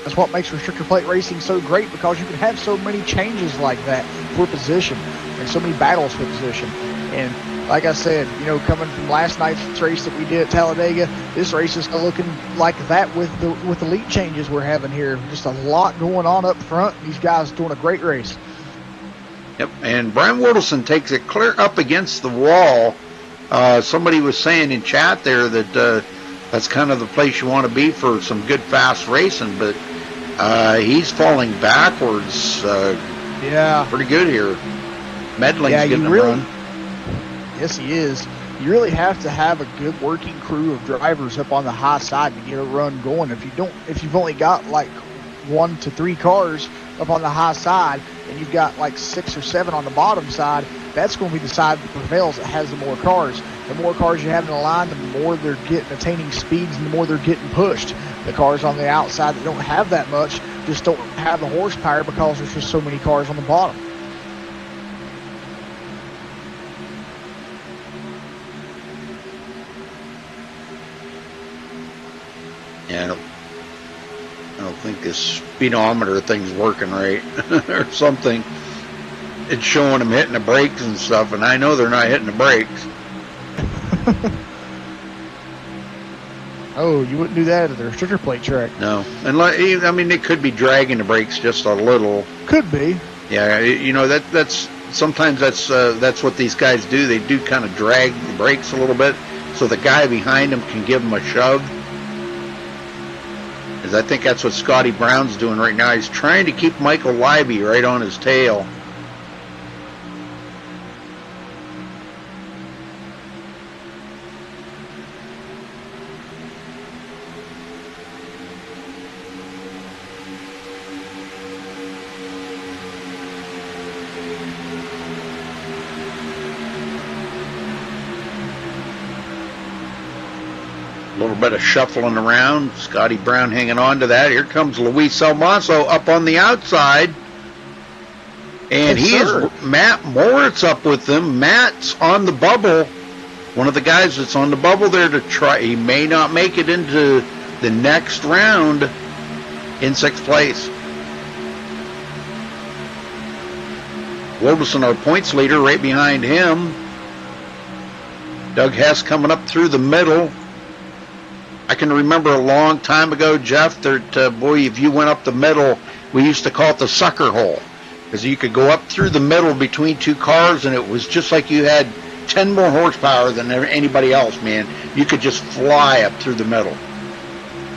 That's what makes restrictor plate racing so great, because you can have so many changes like that for position and so many battles for position. And like I said, you know, coming from last night's race that we did at Talladega, this race is looking like that with the lead changes we're having here. Just a lot going on up front. These guys doing a great race. Yep, and Brian Woodleson takes it clear up against the wall. Somebody was saying in chat there that that's kind of the place you want to be for some good fast racing, but he's falling backwards. Yeah, pretty good here. Medling's getting a run. Yes, he is. You really have to have a good working crew of drivers up on the high side to get a run going. If you've only got like 1 to 3 cars up on the high side, and you've got like 6 or 7 on the bottom side, that's going to be the side that prevails that has the more cars. The more cars you have in a line, the more they're attaining speeds and the more they're getting pushed. The cars on the outside that don't have that much just don't have the horsepower because there's just so many cars on the bottom. Yeah, I don't think this speedometer thing's working right or something. It's showing them hitting the brakes and stuff, and I know they're not hitting the brakes. Oh, you wouldn't do that at the restrictor plate track. No, and I mean, they could be dragging the brakes just a little. Could be. Yeah, you know, that's sometimes that's what these guys do. They do kind of drag the brakes a little bit, so the guy behind them can give them a shove. Because I think that's what Scotty Brown's doing right now. He's trying to keep Michael Libby right on his tail. A little bit of shuffling around. Scotty Brown hanging on to that. Here comes Luis Almaso up on the outside. And Matt Moritz up with them. Matt's on the bubble. One of the guys that's on the bubble there to try. He may not make it into the next round in 6th place. Wilderson, our points leader, right behind him. Doug Hess coming up through the middle. I can remember a long time ago, Jeff, that, boy, if you went up the middle, we used to call it the sucker hole. Because you could go up through the middle between 2 cars, and it was just like you had 10 more horsepower than anybody else, man. You could just fly up through the middle.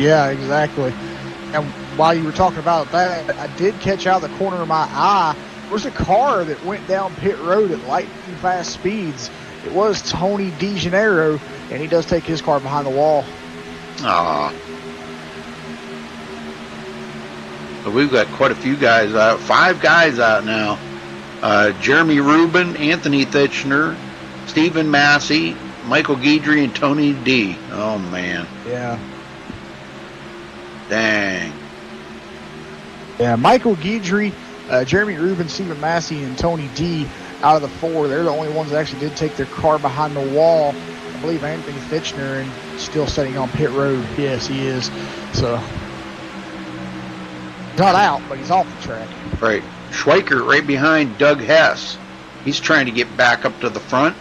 Yeah, exactly. And while you were talking about that, I did catch out of the corner of my eye, there was a car that went down pit road at lightning fast speeds. It was Tony DeGennaro, and he does take his car behind the wall. But we've got quite a few guys out. 5 guys out now. Jeremy Rubin, Anthony Thitchner, Stephen Massey, Michael Guidry, and Tony D. Oh, man. Yeah. Dang. Yeah, Michael Guidry, Jeremy Rubin, Stephen Massey, and Tony D out of the 4. They're the only ones that actually did take their car behind the wall. I believe Anthony Thitchner and still sitting on pit road. Yes, he is. So, not out, but he's off the track. Right. Schweikert right behind Doug Hess. He's trying to get back up to the front.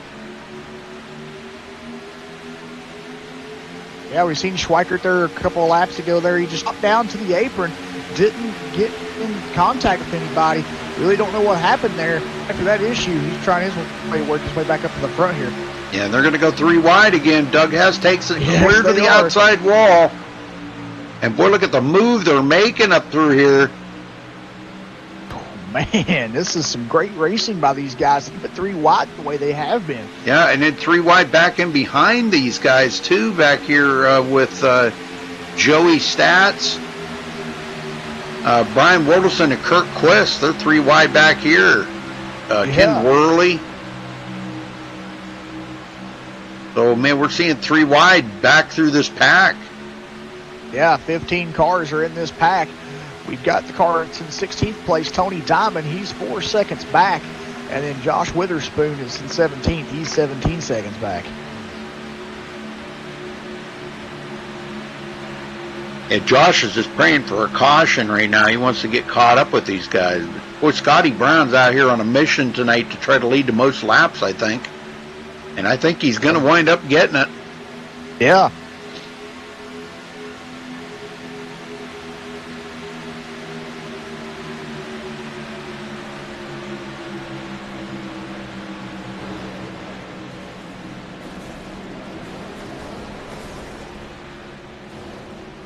Yeah, we've seen Schweikert there a couple of laps ago there. He just hopped down to the apron, didn't get in contact with anybody. Really don't know what happened there. After that issue, he's trying his way to work his way back up to the front here. Yeah, and they're going to go 3 wide again. Doug Hess takes it Yes, clear to they the are. outside wall. And boy, look at the move they're making up through here. Man, this is some great racing by these guys. Keep it 3 wide the way they have been. Yeah, and then 3 wide back in behind these guys, too, back here with Joey Stats, Brian Wilderson, and Kirk Quist. They're 3 wide back here. Ken Worley. So, man, we're seeing 3 wide back through this pack. Yeah, 15 cars are in this pack. We've got the car that's in 16th place, Tony Diamond. He's 4 seconds back. And then Josh Witherspoon is in 17th. He's 17 seconds back. And Josh is just praying for a caution right now. He wants to get caught up with these guys. Boy, Scotty Brown's out here on a mission tonight to try to lead the most laps, I think. And I think he's going to wind up getting it. Yeah.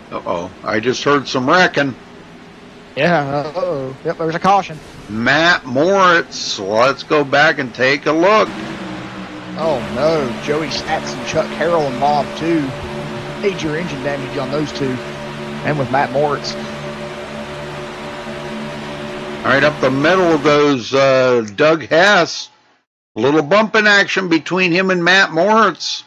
Uh-oh. I just heard some wrecking. Yeah, uh-oh. Yep, there's a caution. Matt Moritz. Let's go back and take a look. Oh, no. Joey Stats and Chuck Harrell involved, too. Major engine damage on those two. And with Matt Moritz. All right, up the middle of those, Doug Hess. A little bumping action between him and Matt Moritz.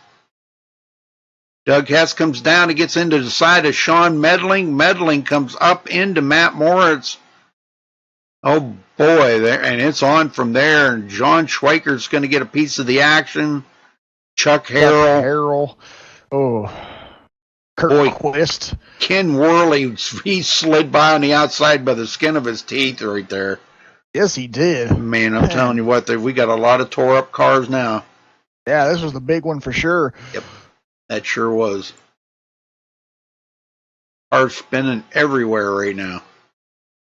Doug Hess comes down and gets into the side of Sean Medling. Medling comes up into Matt Moritz. Oh, boy, there, and it's on from there. And John Schweikert's going to get a piece of the action. Chuck Harrell. Oh. Kirk Quist. Ken Worley, he slid by on the outside by the skin of his teeth right there. Yes, he did. Man, I'm telling you what, we got a lot of tore up cars now. Yeah, this was the big one for sure. Yep, that sure was. Cars spinning everywhere right now.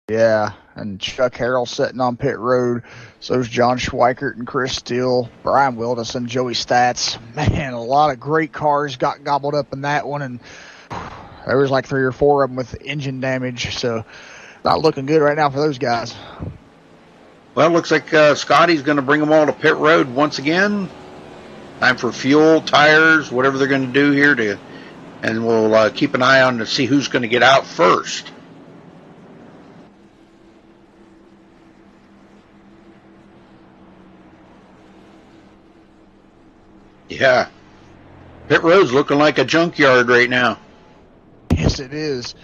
Yeah, and Chuck Harrell sitting on pit road. So's John Schweikert and Chris Steele, Brian Wilderson, Joey Stats. Man, a lot of great cars got gobbled up in that one, and there was like 3 or 4 of them with engine damage, so not looking good right now for those guys. Well, it looks like Scotty's going to bring them all to pit road once again. Time for fuel, tires, whatever they're going to do here, and we'll keep an eye on to see who's going to get out first. Yeah. Pit road's looking like a junkyard right now. Yes, it is.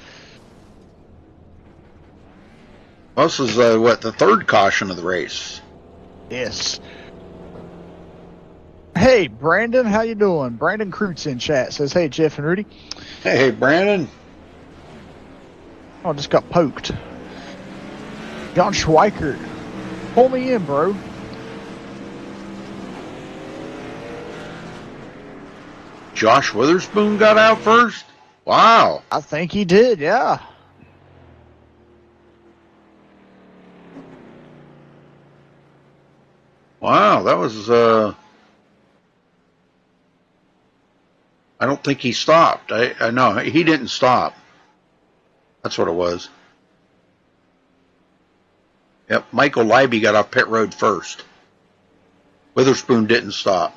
Well, this is, the 3rd caution of the race. Yes. Hey, Brandon, how you doing? Brandon Kreutz in chat says, hey, Jeff and Rudy. Hey, Brandon. Oh, I just got poked. John Schweikert. Pull me in, bro. Josh Witherspoon got out first? Wow. I think he did, yeah. Wow, that was, I don't think he stopped. I know, he didn't stop. That's what it was. Yep, Michael Leiby got off pit road first. Witherspoon didn't stop.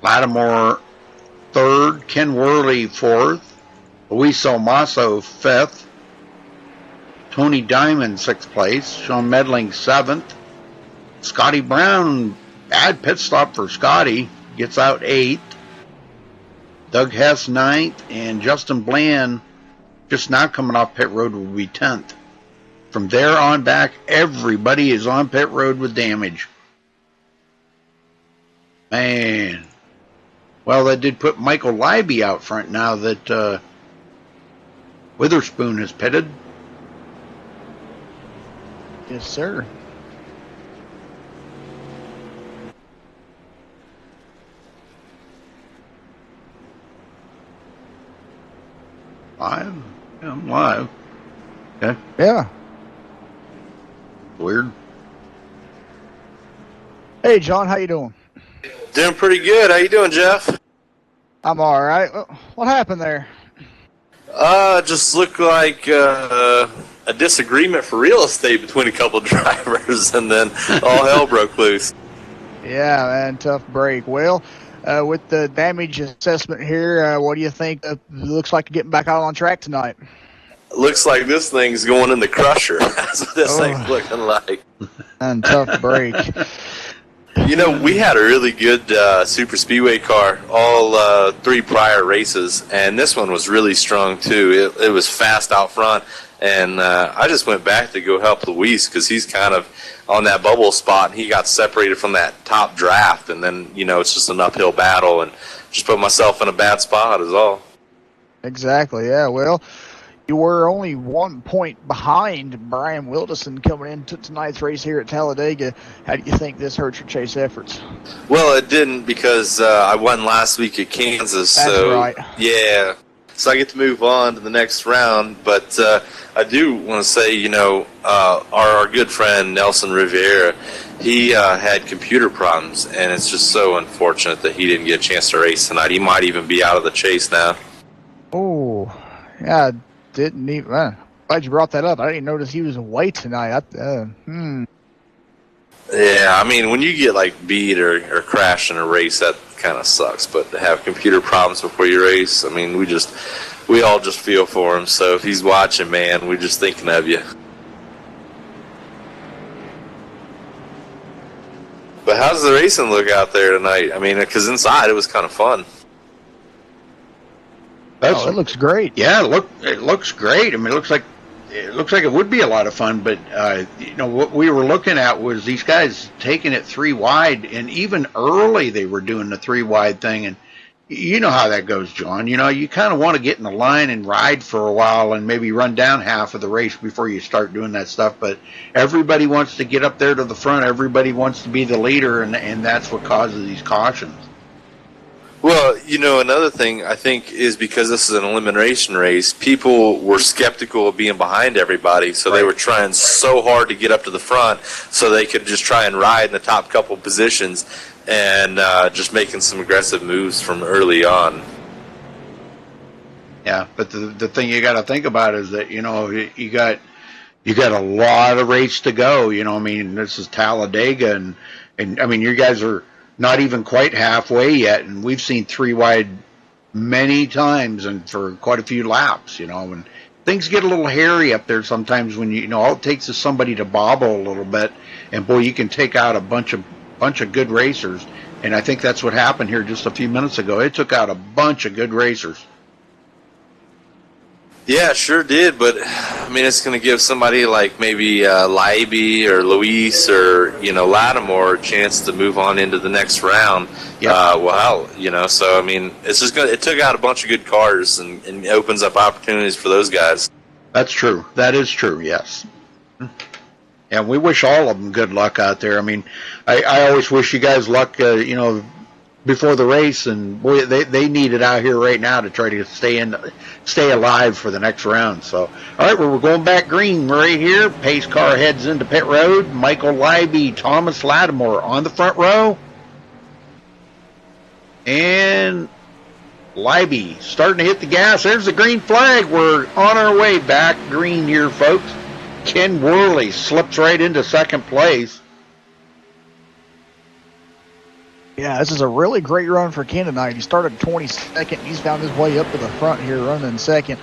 Lattimore 3rd, Ken Worley 4th, Luis Almaso 5th, Tony Diamond 6th place, Sean Medling 7th, Scotty Brown, bad pit stop for Scotty, gets out 8th, Doug Hess 9th, and Justin Bland, just now coming off pit road, will be 10th. From there on back, everybody is on pit road with damage. Man. Well, that did put Michael Leiby out front now that Witherspoon is pitted. Yes, sir. Live? Yeah, I'm live. Okay. Yeah. Weird. Hey, John, how you doing? Doing pretty good. How you doing, Jeff? I'm all right. What happened there? Just looked like a disagreement for real estate between a couple of drivers, and then all hell broke loose. Yeah, man, tough break. Well, with the damage assessment here, what do you think? Looks like getting back out on track tonight. Looks like this thing's going in the crusher. That's what this thing's looking like. And tough break. You know, we had a really good super speedway car all 3 prior races, and this one was really strong too. It was fast out front, and I just went back to go help Luis because he's kind of on that bubble spot, and he got separated from that top draft, and then, you know, it's just an uphill battle, and just put myself in a bad spot is all. Exactly, yeah. Well, you were only 1 point behind Brian Wilderson coming into tonight's race here at Talladega. How do you think this hurt your chase efforts? Well, it didn't because I won last week at Kansas. That's so, right. Yeah. So I get to move on to the next round. But I do want to say, you know, our good friend Nelson Rivera, he had computer problems, and it's just so unfortunate that he didn't get a chance to race tonight. He might even be out of the chase now. Oh, yeah. Didn't even. Glad you brought that up. I didn't notice he was away tonight. Yeah, I mean, when you get like beat or crashed in a race, that kind of sucks. But to have computer problems before you race, I mean, we all just feel for him. So if he's watching, man, we're just thinking of you. But how's the racing look out there tonight? I mean, because inside it was kind of fun. It looks great. Yeah, it looks great. I mean, it looks like it would be a lot of fun. But you know, what we were looking at was these guys taking it 3 wide, and even early they were doing the 3 wide thing. And you know how that goes, John. You know, you kind of want to get in the line and ride for a while, and maybe run down half of the race before you start doing that stuff. But everybody wants to get up there to the front. Everybody wants to be the leader, and that's what causes these cautions. Well, you know, another thing I think is because this is an elimination race, people were skeptical of being behind everybody, so they were trying so hard to get up to the front so they could just try and ride in the top couple positions and just making some aggressive moves from early on. Yeah, but the thing you got to think about is that, you know, you got a lot of race to go. You know, I mean, this is Talladega, and I mean, you guys are not even quite halfway yet, and we've seen 3 wide many times and for quite a few laps, you know, and things get a little hairy up there sometimes when you know, all it takes is somebody to bobble a little bit, and boy, you can take out a bunch of good racers, and I think that's what happened here just a few minutes ago. It took out a bunch of good racers. Yeah, it sure did, but I mean, it's going to give somebody like maybe Leiby or Luis or, you know, Lattimore a chance to move on into the next round. Yep. Well, you know, so I mean, it's just it took out a bunch of good cars and opens up opportunities for those guys. That's true. That is true. Yes. And we wish all of them good luck out there. I mean, I always wish you guys luck, you know, before the race, and boy, they need it out here right now to try to stay alive for the next round. So, all right, well, we're going back green right here. Pace car heads into pit road. Michael Leiby, Thomas Lattimore on the front row, and Leiby starting to hit the gas. There's the green flag. We're on our way back green here, folks. Ken Worley slips right into second place. Yeah, this is a really great run for Ken tonight. He started 22nd. He's found his way up to the front here, running in second.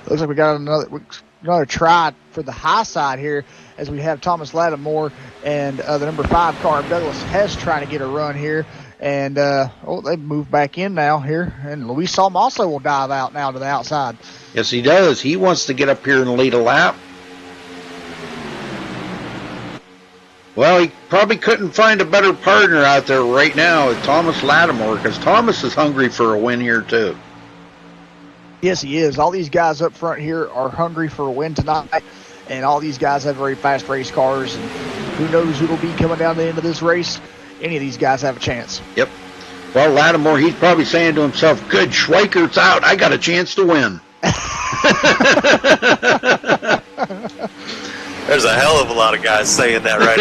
Looks like we got another try for the high side here as we have Thomas Lattimore and the number 5 car, Douglas Hess, trying to get a run here. And, they moved back in now here. And Luis Salm also will dive out now to the outside. Yes, he does. He wants to get up here and lead a lap. Well, he probably couldn't find a better partner out there right now with Thomas Lattimore, because Thomas is hungry for a win here too. Yes, he is. All these guys up front here are hungry for a win tonight, and all these guys have very fast race cars, and who knows who will be coming down the end of this race. Any of these guys have a chance. Yep. Well, Lattimore, he's probably saying to himself, good, Schweikert's out. I got a chance to win. There's a hell of a lot of guys saying that right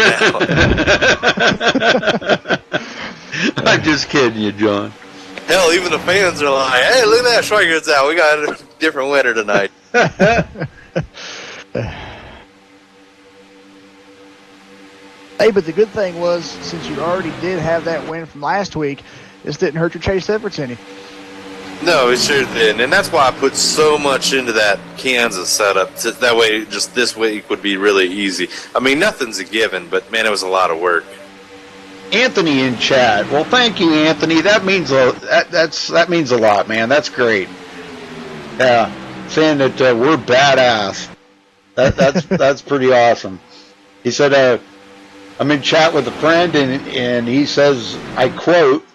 now. I'm just kidding you, John. Hell, even the fans are like, hey, look at that Schweigert's out. We got a different winner tonight. Hey, but the good thing was, since you already did have that win from last week, this didn't hurt your chase efforts any. No, it sure didn't. And that's why I put so much into that Kansas setup. That way, just this week would be really easy. I mean, nothing's a given, but, man, it was a lot of work. Anthony in chat. Well, thank you, Anthony. That means that means a lot, man. That's great. Yeah, saying that we're badass. That's pretty awesome. He said, I'm in chat with a friend, and he says, I quote,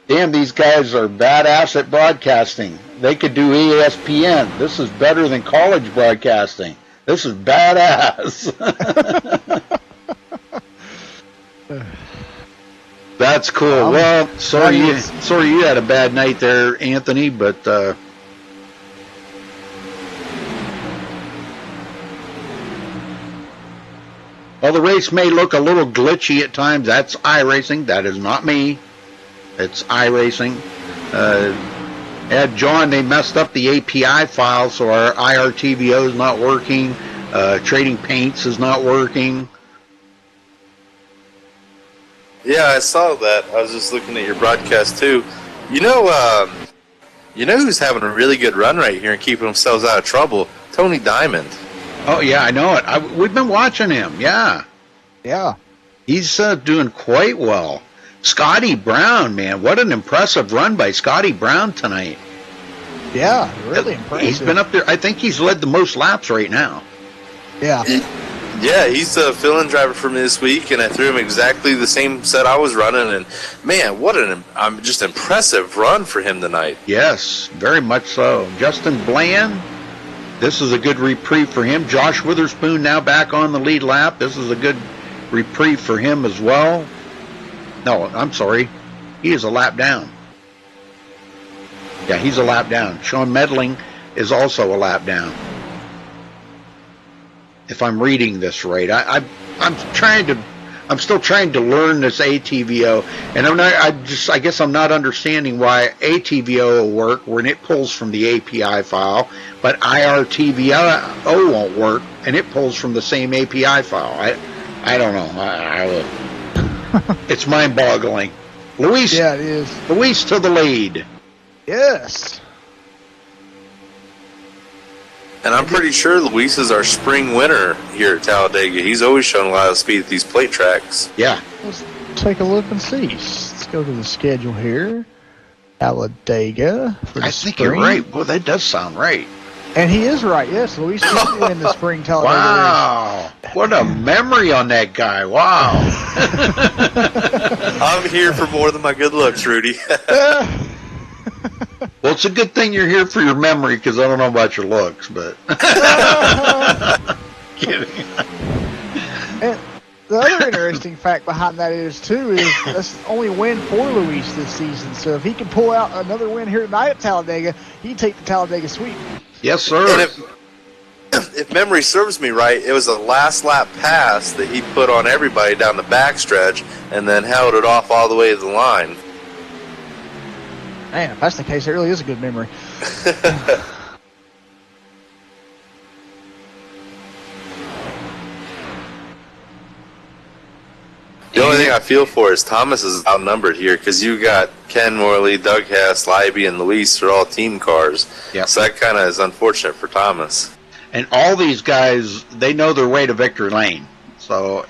"Damn, these guys are badass at broadcasting. They could do ESPN. This is better than college broadcasting. This is badass." That's cool. Well, sorry you had a bad night there, Anthony, but well, the race may look a little glitchy at times. That's iRacing. That is not me. It's iRacing. John, they messed up the API file, so our IRTVO is not working. Trading Paints is not working. Yeah, I saw that. I was just looking at your broadcast too. You know who's having a really good run right here and keeping themselves out of trouble? Tony Diamond. Oh yeah, I know it. We've been watching him. Yeah, he's doing quite well. Scotty Brown, man, what an impressive run by Scotty Brown tonight. Yeah, really impressive. He's been up there. I think he's led the most laps right now. Yeah. Yeah, he's a fill-in driver for me this week, and I threw him exactly the same set I was running, and man, what an just impressive run for him tonight. Yes, very much so. Justin Bland, this is a good reprieve for him. Josh Witherspoon now back on the lead lap. This is a good reprieve for him as well. No, I'm sorry. He is a lap down. Yeah, he's a lap down. Sean Medling is also a lap down. If I'm reading this right, I'm still trying to learn this ATVO, and I guess I'm not understanding why ATVO will work when it pulls from the API file, but IRTVO won't work and it pulls from the same API file. I don't know. It's mind-boggling. Luis, yeah, it is. Luis to the lead. Yes. And I'm pretty sure Luis is our spring winner here at Talladega. He's always shown a lot of speed at these plate tracks. Yeah. Let's take a look and see. Let's go to the schedule here. Talladega for the I think spring. you're right. Well, that does sound right. And he is right. Yes, Luis is in the spring Talladega Wow. What a memory on that guy. Wow. I'm here for more than my good looks, Rudy. Well, it's a good thing you're here for your memory, because I don't know about your looks, but kidding. And the other interesting fact behind that is that's the only win for Luis this season. So if he can pull out another win here tonight at Talladega, he'd take the Talladega sweep. Yes, sir. And if memory serves me right, it was a last lap pass that he put on everybody down the backstretch and then held it off all the way to the line. Man, if that's the case, it really is a good memory. The only thing I feel for is Thomas is outnumbered here because you got Ken Morley, Doug Hess, Libby, and Luis are all team cars. Yep. So that kind of is unfortunate for Thomas. And all these guys, they know their way to victory lane. So,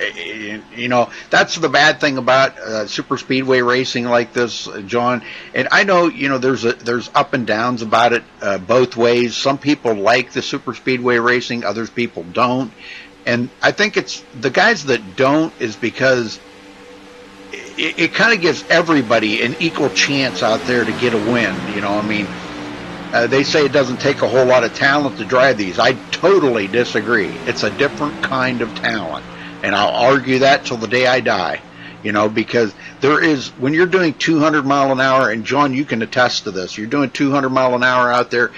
that's the bad thing about super speedway racing like this, John. And I know, there's up and downs about it both ways. Some people like the super speedway racing, others people don't. And I think it's the guys that don't is because it kind of gives everybody an equal chance out there to get a win. They say it doesn't take a whole lot of talent to drive these. I totally disagree. It's a different kind of talent. And I'll argue that till the day I die, because there is, when you're doing 200 mile an hour, and John, you can attest to this, you're doing 200 mile an hour out there,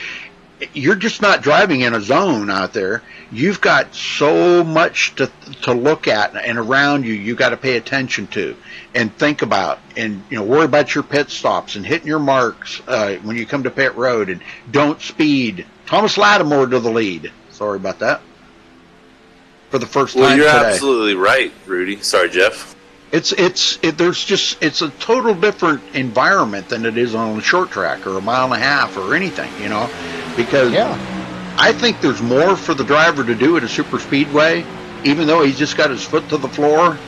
you're just not driving in a zone out there. You've got so much to look at and around you. You got to pay attention to and think about, and worry about your pit stops and hitting your marks when you come to pit road, and don't speed. Thomas Lattimore to the lead. Sorry about that. For the first time Well, you're today. absolutely right, Rudy. Sorry, Jeff. It's a total different environment than it is on a short track or a mile and a half or anything, because I think there's more for the driver to do at a super speedway, even though he's just got his foot to the floor.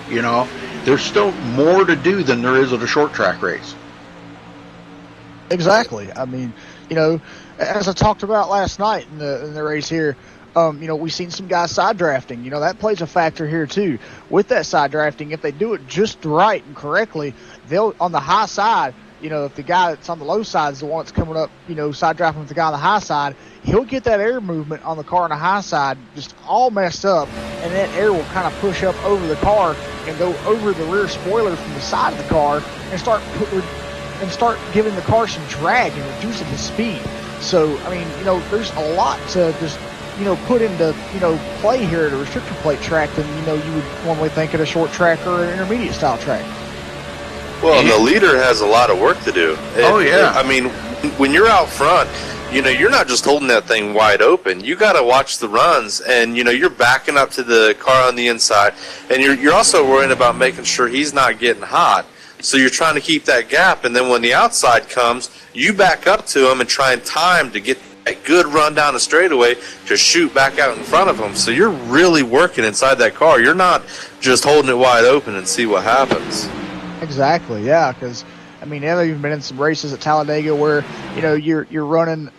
There's still more to do than there is at a short track race. Exactly. I mean, as I talked about last night in the race here, we've seen some guys side drafting. That plays a factor here too. With that side drafting, if they do it just right and correctly, they'll on the high side. If the guy that's on the low side is the one that's coming up, side drafting with the guy on the high side, he'll get that air movement on the car on the high side just all messed up, and that air will kind of push up over the car and go over the rear spoiler from the side of the car and start giving the car some drag and reducing the speed. So, I mean, there's a lot to just put into, play here at a restrictor plate track than, you would normally think at a short track or an intermediate style track. Well, and the leader has a lot of work to do. I mean, when you're out front, you're not just holding that thing wide open. You got to watch the runs, and, you're backing up to the car on the inside, and you're also worrying about making sure he's not getting hot. So you're trying to keep that gap, and then when the outside comes, you back up to him and try and time to get a good run down the straightaway to shoot back out in front of him. So you're really working inside that car. You're not just holding it wide open and see what happens. Exactly, yeah, because, I mean, I've even been in some races at Talladega where, you're running,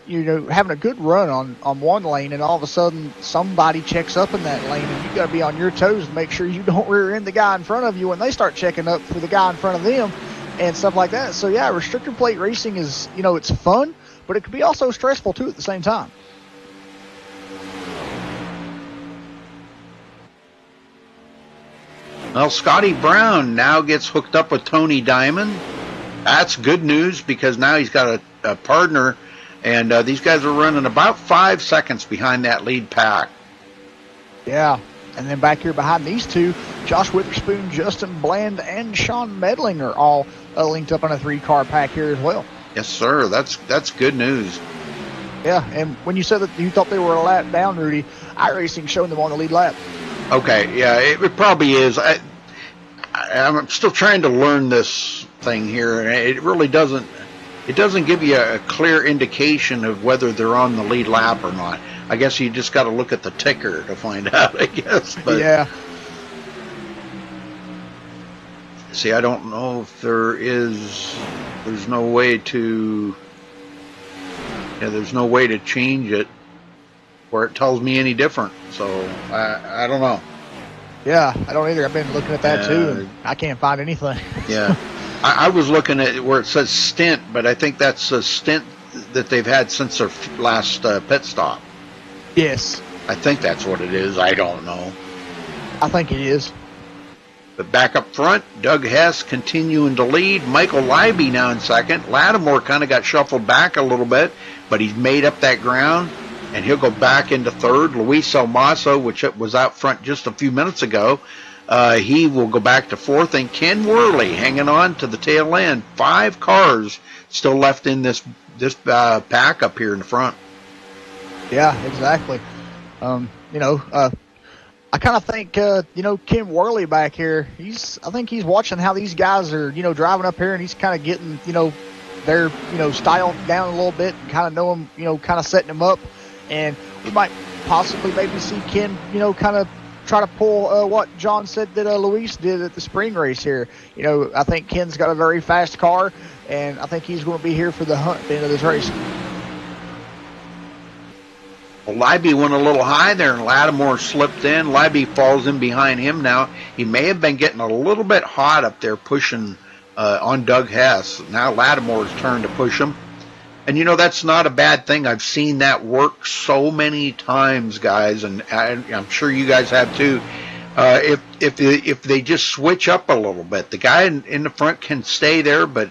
having a good run on one lane, and all of a sudden somebody checks up in that lane, and you got to be on your toes to make sure you don't rear end the guy in front of you when they start checking up for the guy in front of them and stuff like that. So, yeah, restrictor plate racing is, it's fun, but it can be also stressful, too, at the same time. Well, Scotty Brown now gets hooked up with Tony Diamond. That's good news because now he's got a partner, and these guys are running about 5 seconds behind that lead pack. Yeah, and then back here behind these two, Josh Witherspoon, Justin Bland, and Sean Medling are all linked up on a 3-car pack here as well. Yes, sir. That's good news. Yeah, and when you said that you thought they were a lap down, Rudy, iRacing showing them on the lead lap. Okay, yeah, it probably is. I'm still trying to learn this thing here, and it really doesn't give you a clear indication of whether they're on the lead lap or not. I guess you just got to look at the ticker to find out, I guess. But, yeah. See, I don't know if there's no way to, there's no way to change it where it tells me any different. So I don't know. Yeah, I don't either. I've been looking at that too, and I can't find anything. Yeah, I was looking at where it says stint, but I think that's a stint that they've had since their last pit stop. Yes. I think that's what it is. I don't know. I think it is. But back up front, Doug Hess continuing to lead. Michael Leiby now in second. Lattimore kind of got shuffled back a little bit, but he's made up that ground, and he'll go back into third. Luis Almaso, which was out front just a few minutes ago, he will go back to fourth. And Ken Worley hanging on to the tail end. 5 cars still left in this pack up here in the front. Yeah, exactly. I kind of think, Ken Worley back here, I think he's watching how these guys are, driving up here, and he's kind of getting, their, style down a little bit and kind of know them, kind of setting them up. And we might possibly maybe see Ken, kind of try to pull what John said that Luis did at the spring race here. I think Ken's got a very fast car, and I think he's going to be here for the hunt at the end of this race. Well, Leiby went a little high there, and Lattimore slipped in. Leiby falls in behind him now. He may have been getting a little bit hot up there pushing on Doug Hess. Now Lattimore's turn to push him. And, that's not a bad thing. I've seen that work so many times, guys, and I'm sure you guys have too. If they just switch up a little bit, the guy in the front can stay there, but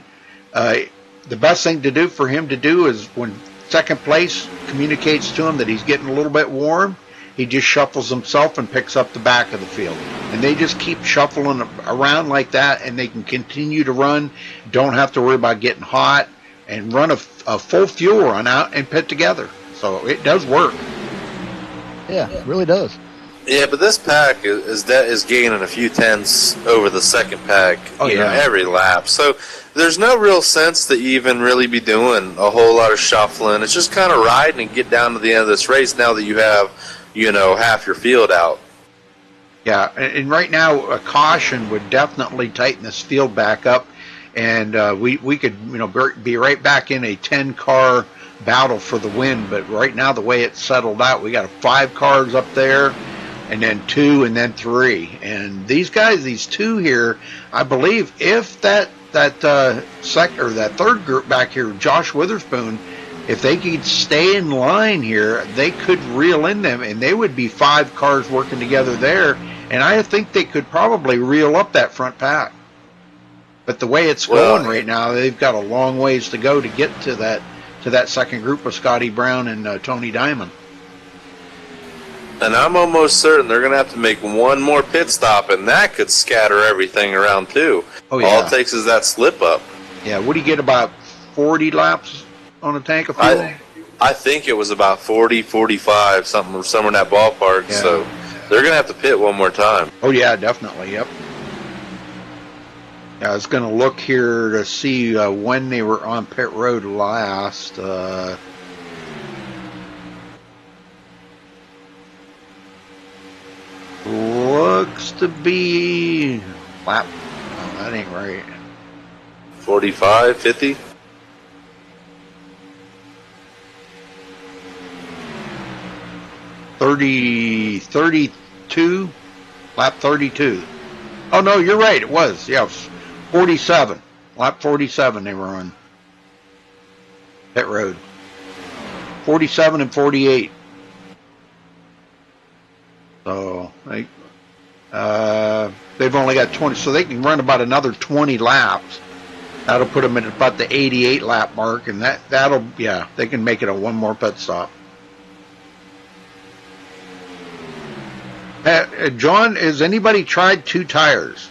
the best thing to do for him to do is when second place communicates to him that he's getting a little bit warm, he just shuffles himself and picks up the back of the field. And they just keep shuffling around like that, and they can continue to run, don't have to worry about getting hot, and run a full fuel run out and pit together. So it does work. Yeah, it really does. Yeah, but this pack is gaining a few tenths over the second pack every lap. So there's no real sense to even really be doing a whole lot of shuffling. It's just kind of riding and get down to the end of this race now that you have, half your field out. Yeah, and right now a caution would definitely tighten this field back up, and we could be right back in a 10-car battle for the win. But right now the way it's settled out, we got 5 cars up there, and then 2, and then 3. And these guys, these 2 here, I believe, if that third group back here, Josh Witherspoon, if they could stay in line here, they could reel in them, and they would be 5 cars working together there. And I think they could probably reel up that front pack. But the way it's going right now, they've got a long ways to go to get to that second group of Scotty Brown and Tony Diamond. And I'm almost certain they're going to have to make one more pit stop, and that could scatter everything around too. Oh, yeah. All it takes is that slip up. Yeah, what do you get, about 40 laps on a tank of fuel? I think it was about 40, 45, somewhere in that ballpark. Yeah. So they're going to have to pit one more time. Oh, yeah, definitely, yep. Yeah, I was going to look here to see when they were on pit road last. Looks to be lap. Oh, that ain't right. 45, 50? $30, 32, lap 32. Oh no, you're right. It was, yeah, 47. Lap 47 they were on pit road. 47 and 48. So they've only got 20, so they can run about another 20 laps. That'll put them at about the 88 lap mark, and that'll they can make it a one more pit stop. John, has anybody tried 2 tires?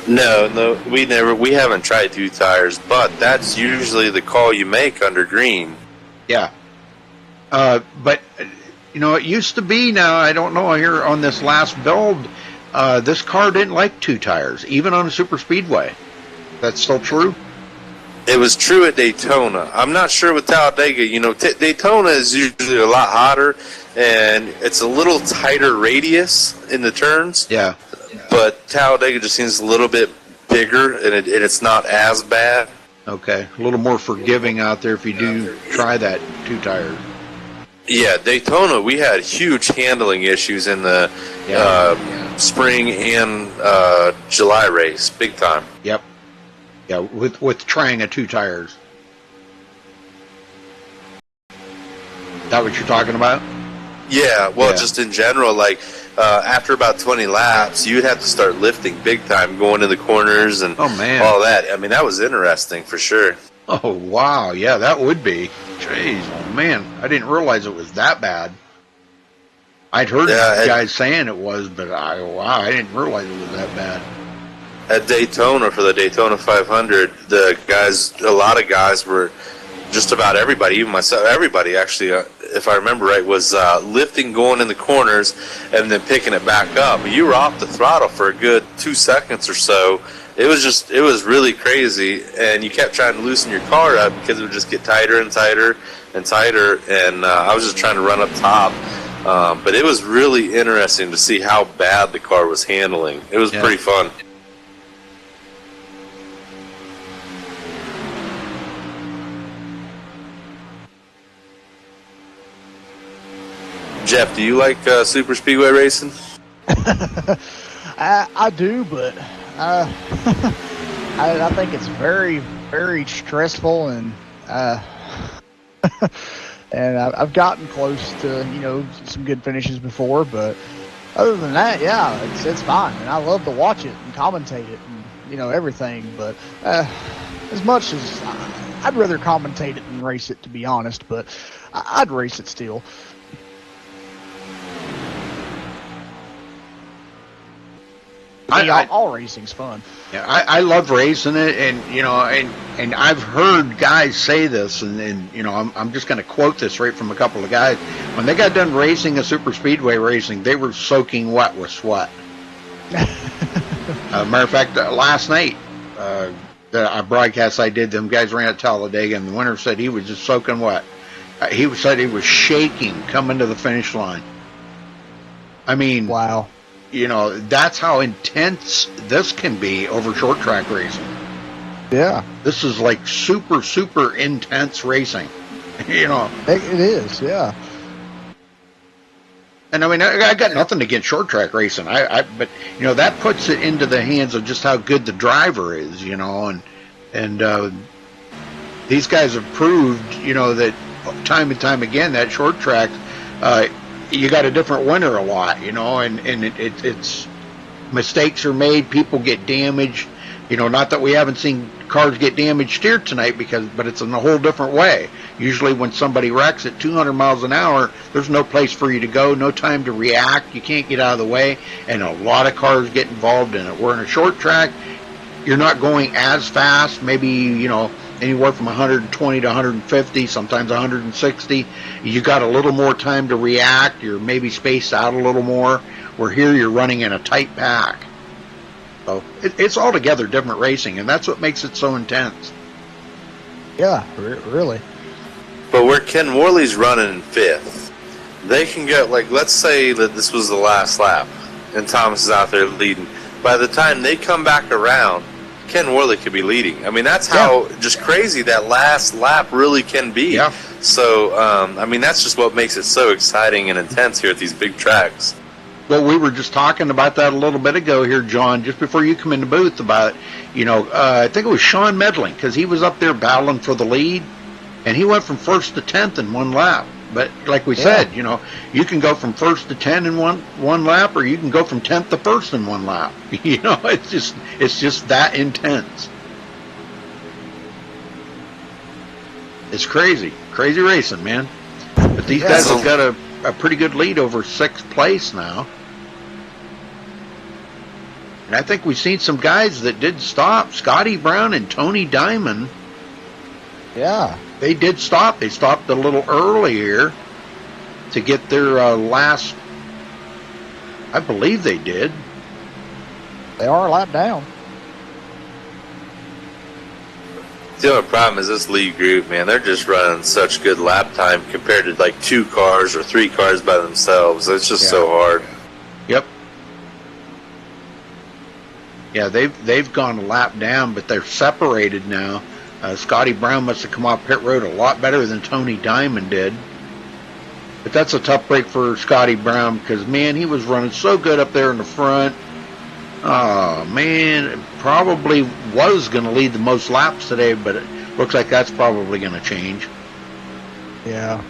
No, we haven't tried 2 tires, but that's usually the call you make under green. Yeah. But it used to be, now I don't know, here on this last build, this car didn't like 2 tires, even on a super speedway. That's still true? It was true at Daytona. I'm not sure with Talladega. Daytona is usually a lot hotter, and it's a little tighter radius in the turns. Yeah. But Talladega just seems a little bit bigger, and it's not as bad. Okay. A little more forgiving out there if you do try that 2 tires. Yeah, Daytona, we had huge handling issues in the spring and July race, big time. Yep. Yeah, with trying a 2 tires. Is that what you're talking about? Yeah, well, just in general, after about 20 laps, you'd have to start lifting big time, going in the corners and all that. I mean, that was interesting for sure. Oh, wow. Yeah, that would be. Jeez, oh, man. I didn't realize it was that bad. I'd heard guys saying it was, but I didn't realize it was that bad. At Daytona, for the Daytona 500, a lot of guys were, just about everybody, even myself, everybody actually, if I remember right, was lifting, going in the corners, and then picking it back up. You were off the throttle for a good 2 seconds or so. It was really crazy, and you kept trying to loosen your car up because it would just get tighter and tighter and tighter, and I was just trying to run up top. But it was really interesting to see how bad the car was handling. It was pretty fun. Jeff, do you like super speedway racing? I do, but I think it's very, very stressful, and and I've gotten close to some good finishes before, but other than that, it's fine, and I love to watch it and commentate it and everything. But as much as I'd rather commentate it than race it, to be honest, but I'd race it still. All racing's fun. Yeah, I love racing it, and and I've heard guys say this, and I'm just going to quote this right from a couple of guys. When they got done racing a super speedway racing, they were soaking wet with sweat. Matter of fact, last night, the broadcast I did, them guys ran at Talladega, and the winner said he was just soaking wet. He said he was shaking coming to the finish line. I mean, wow. That's how intense this can be over short track racing. Yeah. This is like super, super intense racing. It is, yeah. And I mean, I got nothing against short track racing. But that puts it into the hands of just how good the driver is. And these guys have proved, that time and time again that short track, you got a different winner a lot, and it's mistakes are made, people get damaged. Not that we haven't seen cars get damaged here tonight, but it's in a whole different way. Usually when somebody wrecks at 200 miles an hour, there's no place for you to go, no time to react, you can't get out of the way, and a lot of cars get involved in it. Where in a short track, you're not going as fast, maybe, anywhere from 120 to 150, sometimes 160. You got a little more time to react, you're maybe spaced out a little more, where here you're running in a tight pack. So it's altogether different racing, and that's what makes it so intense. Yeah, really. But where Ken Worley's running in fifth, they can get, let's say that this was the last lap, and Thomas is out there leading. By the time they come back around, Ken Worley could be leading. I mean, that's how just crazy that last lap really can be. Yeah. So, I mean, that's just what makes it so exciting and intense here at these big tracks. Well, we were just talking about that a little bit ago here, John, just before you come in the booth about, I think it was Sean Medling, because he was up there battling for the lead, and he went from first to 10th in one lap. But like we said, you can go from first to 10 in one lap, or you can go from 10th to first in one lap. It's just that intense. It's crazy racing, man. But these guys have got a pretty good lead over 6th place now. And I think we've seen some guys that did stop. Scotty Brown and Tony Diamond. Yeah. They did stop. They stopped a little earlier to get their last. I believe they did. They are a lap down. The only problem is this lead group, man, they're just running such good lap time compared to 2 cars or 3 cars by themselves. It's just so hard. Yep. Yeah, they've gone a lap down, but they're separated now. Scotty Brown must have come off pit road a lot better than Tony Diamond did. But that's a tough break for Scotty Brown because, man, he was running so good up there in the front. Oh, man, probably was going to lead the most laps today, but it looks like that's probably going to change. Yeah.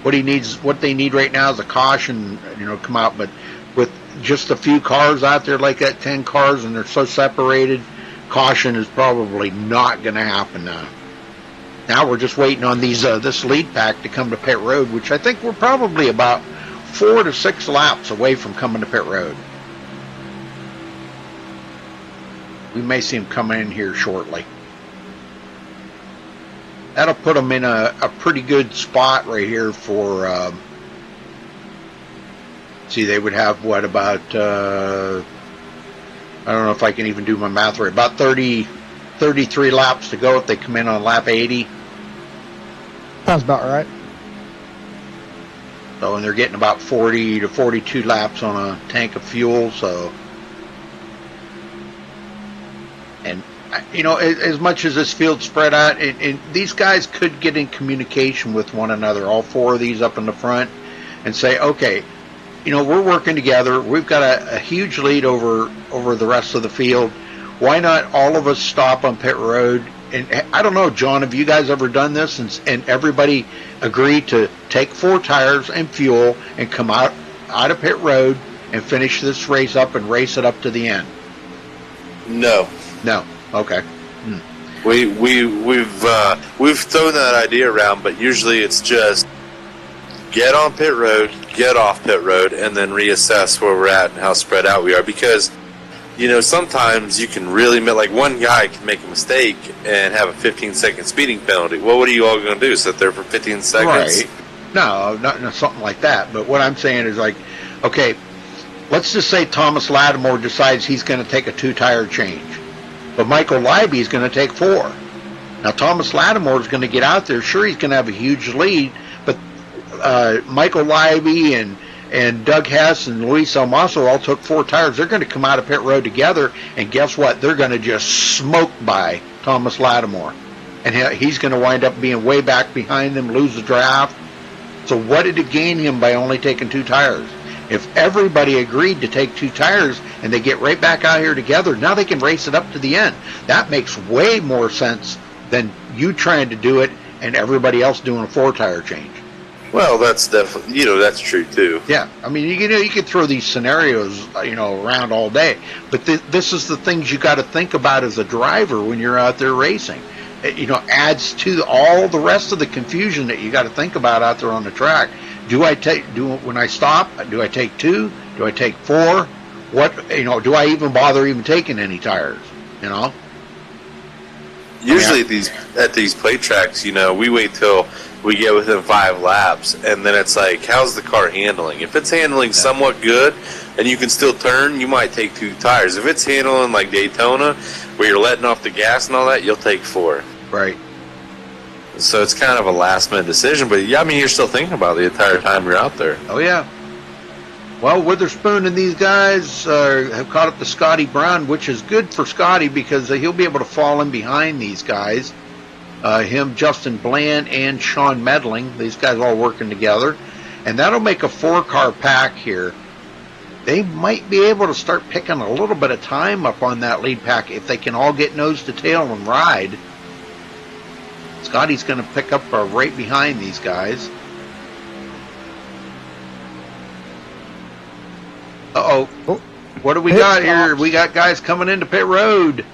What they need right now is a caution, come out. But with just a few cars out there like that, 10 cars, and they're so separated, caution is probably not going to happen now. Now we're just waiting on this lead pack to come to pit road, which I think we're probably about 4 to 6 laps away from coming to pit road. We may see them coming in here shortly. That'll put them in a pretty good spot right here for, see, they would have what, about, I don't know if I can even do my math right, about 33 laps to go if they come in on lap 80. Sounds about right. So, and they're getting about 40 to 42 laps on a tank of fuel, so. And, as much as this field's spread out, and these guys could get in communication with one another, all 4 of these up in the front, and say, okay, we're working together. We've got a huge lead over the rest of the field. Why not all of us stop on pit road? And I don't know, John, have you guys ever done this? And everybody agree to take 4 tires and fuel and come out of pit road and finish this race up and race it up to the end? No. No. Okay. We've thrown that idea around, but usually it's just get on pit road, get off pit road, and then reassess where we're at and how spread out we are. Because, you know, sometimes you can really, like one guy can make a mistake and have a 15-second speeding penalty. Well, what are you all going to do? Sit there for 15 seconds? Right. No, not something like that. But what I'm saying is like, okay, let's just say Thomas Lattimore decides he's going to take a 2-tire change. But Michael Libby is going to take 4. Now, Thomas Lattimore is going to get out there. Sure, he's going to have a huge lead, but Michael Libby and Doug Hess and Luis Almaso all took 4 tires. They're going to come out of pit road together, and guess what? They're going to just smoke by Thomas Lattimore. And he's going to wind up being way back behind them, lose the draft. So what did it gain him by only taking 2 tires? If everybody agreed to take 2 tires and they get right back out here together, now they can race it up to the end. That makes way more sense than you trying to do it and everybody else doing a 4-tire change. Well, that's definitely, you know, that's true too. Yeah, I mean, you could throw these scenarios, you know, around all day, but this is the things you got to think about as a driver when you're out there racing. It, you know, adds to all the rest of the confusion that you got to think about out there on the track. When I stop, do I take 2? Do I take 4? What, you know, do I even bother even taking any tires, you know? Usually at these plate tracks, you know, we wait till we get within 5 laps, and then it's like, how's the car handling? If it's handling somewhat good and you can still turn, you might take 2 tires. If it's handling like Daytona, where you're letting off the gas and all that, you'll take 4. Right. So it's kind of a last-minute decision, but yeah, I mean, you're still thinking about it the entire time you're out there. Oh, yeah. Well, Witherspoon and these guys have caught up to Scotty Brown, which is good for Scotty because he'll be able to fall in behind these guys. Him, Justin Bland, and Sean Medling, these guys all working together. And that'll make a 4-car pack here. They might be able to start picking a little bit of time up on that lead pack if they can all get nose to tail and ride. Scotty's going to pick up right behind these guys. Uh-oh. What do we got here? We got guys coming into pit road.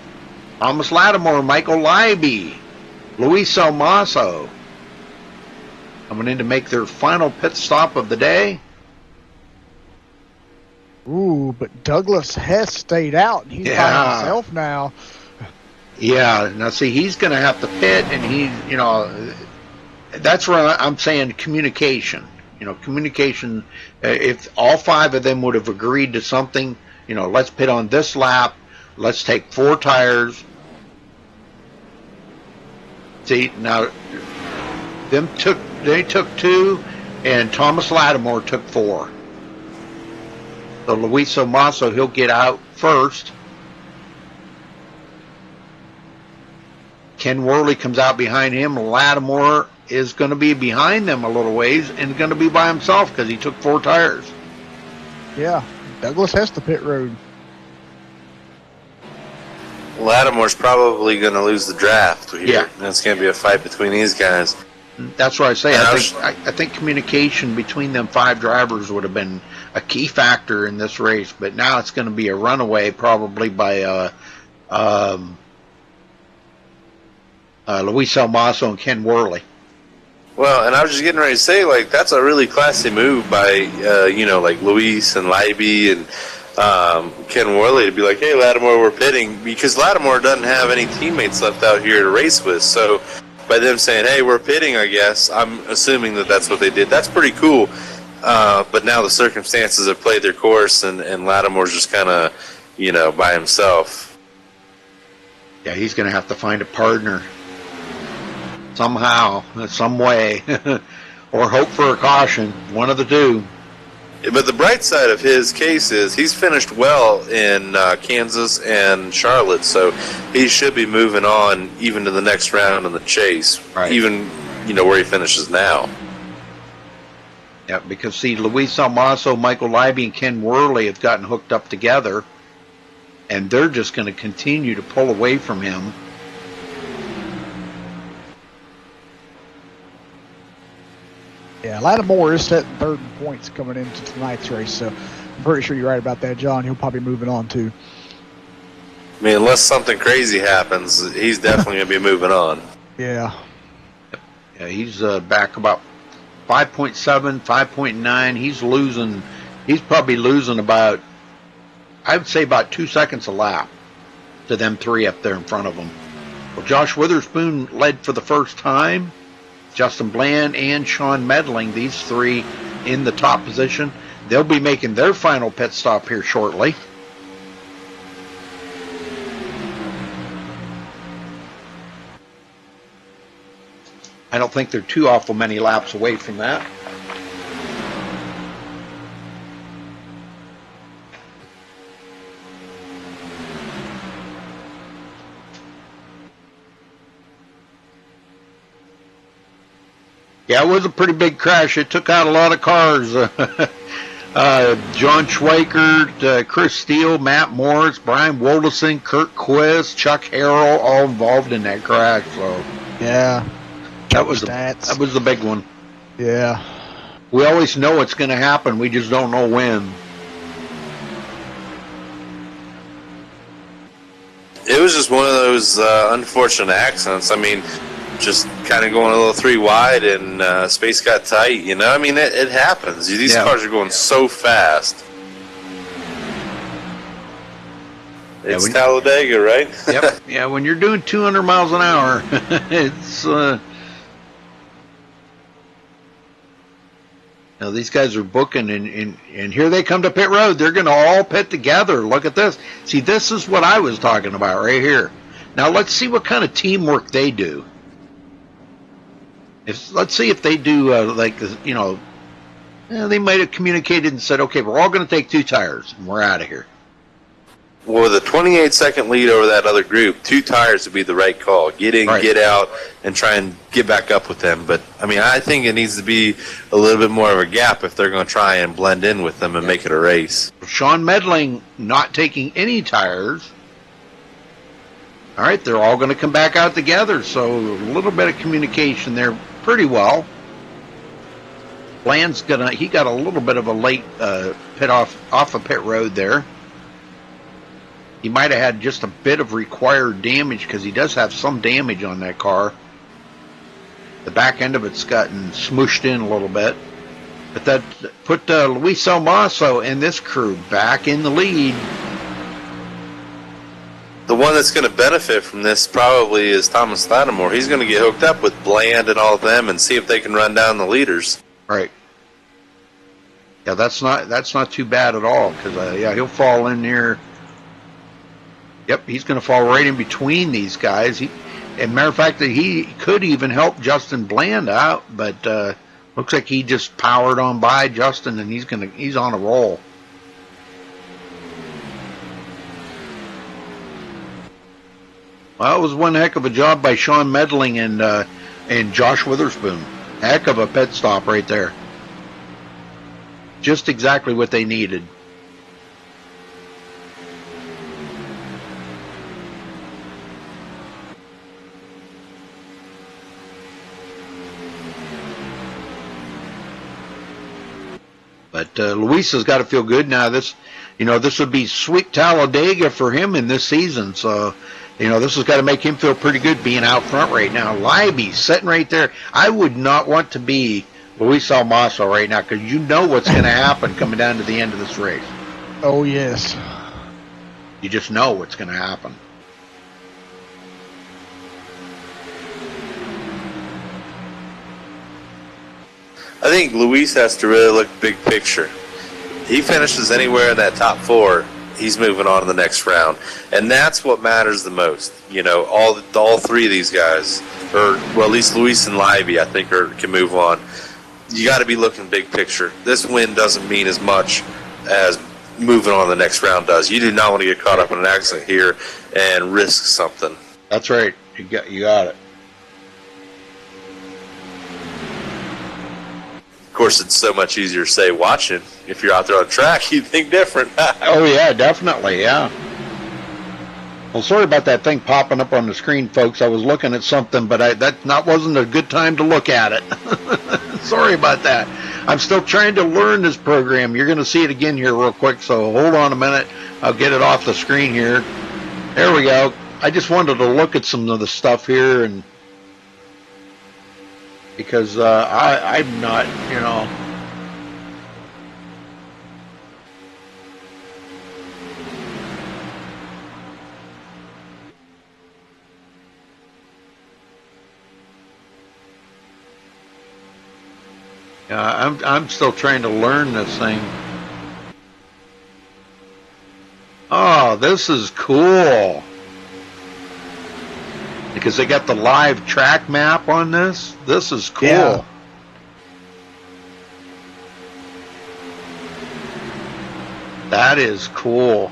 Thomas Lattimore, Michael Libby, Luis Almaso coming in to make their final pit stop of the day. Ooh, but Douglas Hess stayed out, and he's by himself now. Yeah, now see, he's going to have to pit, and he, you know, that's where I'm saying communication. You know, communication, if all 5 of them would have agreed to something, you know, let's pit on this lap, let's take 4 tires. See, now, they took 2, and Thomas Lattimore took 4. So Luis Almaso, he'll get out first. Ken Worley comes out behind him. Lattimore is going to be behind them a little ways and going to be by himself because he took 4 tires. Yeah, Douglas has the pit road. Lattimore's probably going to lose the draft here. Yeah. And it's going to be a fight between these guys. That's what I say. I think communication between them 5 drivers would have been a key factor in this race, but now it's going to be a runaway probably by Luis Almaso and Ken Worley. Well, and I was just getting ready to say, like, that's a really classy move by, you know, like Luis and Libby and Ken Worley to be like, hey, Lattimore, we're pitting, because Lattimore doesn't have any teammates left out here to race with. So by them saying, hey, we're pitting, I guess, I'm assuming that that's what they did. That's pretty cool. But now the circumstances have played their course, and Lattimore's just kind of, you know, by himself. Yeah, he's going to have to find a partner somehow, some way, or hope for a caution, one of the 2. But the bright side of his case is he's finished well in Kansas and Charlotte, so he should be moving on even to the next round in the chase, right. Even, you know, where he finishes now. Yeah, because see, Luis Almaso, Michael Libby, and Ken Worley have gotten hooked up together, and they're just going to continue to pull away from him. Yeah, Lattimore is setting 3rd in points coming into tonight's race, so I'm pretty sure you're right about that, John. He'll probably be moving on too. I mean, unless something crazy happens, he's definitely going to be moving on. Yeah. Yeah, he's back about 5.7, 5.9. He's losing. He's probably losing about, I would say, about 2 seconds a lap to them three up there in front of him. Well, Josh Witherspoon led for the first time. Justin Bland and Sean Medling, these three in the top position. They'll be making their final pit stop here shortly. I don't think they're too awful many laps away from that. Yeah, it was a pretty big crash. It took out a lot of cars. John Schweikert, Chris Steele, Matt Morris, Brian Wolderson, Kurt Quist, Chuck Harrell, all involved in that crash. So Yeah. that was the big one. Yeah. We always know it's going to happen. We just don't know when. It was just one of those unfortunate accidents. I mean, just kind of going a little three wide and space got tight, you know? I mean, it happens. These cars are going so fast. It's Talladega, right? Yep. Yeah, when you're doing 200 miles an hour, it's... Now, these guys are booking, and here they come to pit road. They're going to all pit together. Look at this. See, this is what I was talking about right here. Now, let's see what kind of teamwork they do. Let's see if they do, they might have communicated and said, okay, we're all going to take 2 tires, and we're out of here. Well, with a 28-second lead over that other group, 2 tires would be the right call. Get in, get out, and try and get back up with them. But, I mean, I think it needs to be a little bit more of a gap if they're going to try and blend in with them and make it a race. Sean Medling not taking any tires. All right, they're all going to come back out together, so a little bit of communication there pretty well. Bland's he got a little bit of a late pit off of pit road there. He might have had just a bit of required damage because he does have some damage on that car. The back end of it's gotten smooshed in a little bit. But that put Luis Almaso and this crew back in the lead. The one that's going to benefit from this probably is Thomas Lattimore. He's going to get hooked up with Bland and all of them and see if they can run down the leaders. Right. Yeah, that's not too bad at all because he'll fall in here. Yep, he's going to fall right in between these guys. And matter of fact, he could even help Justin Bland out, but looks like he just powered on by Justin, and he's on a roll. Well, it was one heck of a job by Sean Medling and Josh Witherspoon. Heck of a pit stop right there. Just exactly what they needed. But Luis has got to feel good now. This would be sweet Talladega for him in this season. So, this has got to make him feel pretty good being out front right now. Leiby sitting right there. I would not want to be Luis Almaso right now because you know what's going to happen coming down to the end of this race. Oh, yes. You just know what's going to happen. I think Luis has to really look big picture. He finishes anywhere in that top 4, he's moving on to the next round. And that's what matters the most. All 3 of these guys, or well, at least Luis and Leiby, I think, can move on. You got to be looking big picture. This win doesn't mean as much as moving on to the next round does. You do not want to get caught up in an accident here and risk something. That's right. You got it. Of course, it's so much easier to say watching. If you're out there on track, you think different. Oh, yeah, definitely, yeah. Well, sorry about that thing popping up on the screen, folks. I was looking at something, but that wasn't a good time to look at it. Sorry about that. I'm still trying to learn this program. You're going to see it again here real quick, so hold on a minute. I'll get it off the screen here. There we go. I just wanted to look at some of the stuff here, and because I'm not, you know. I'm still trying to learn this thing. Oh, this is cool. Because they got the live track map on this. This is cool. Yeah. That is cool.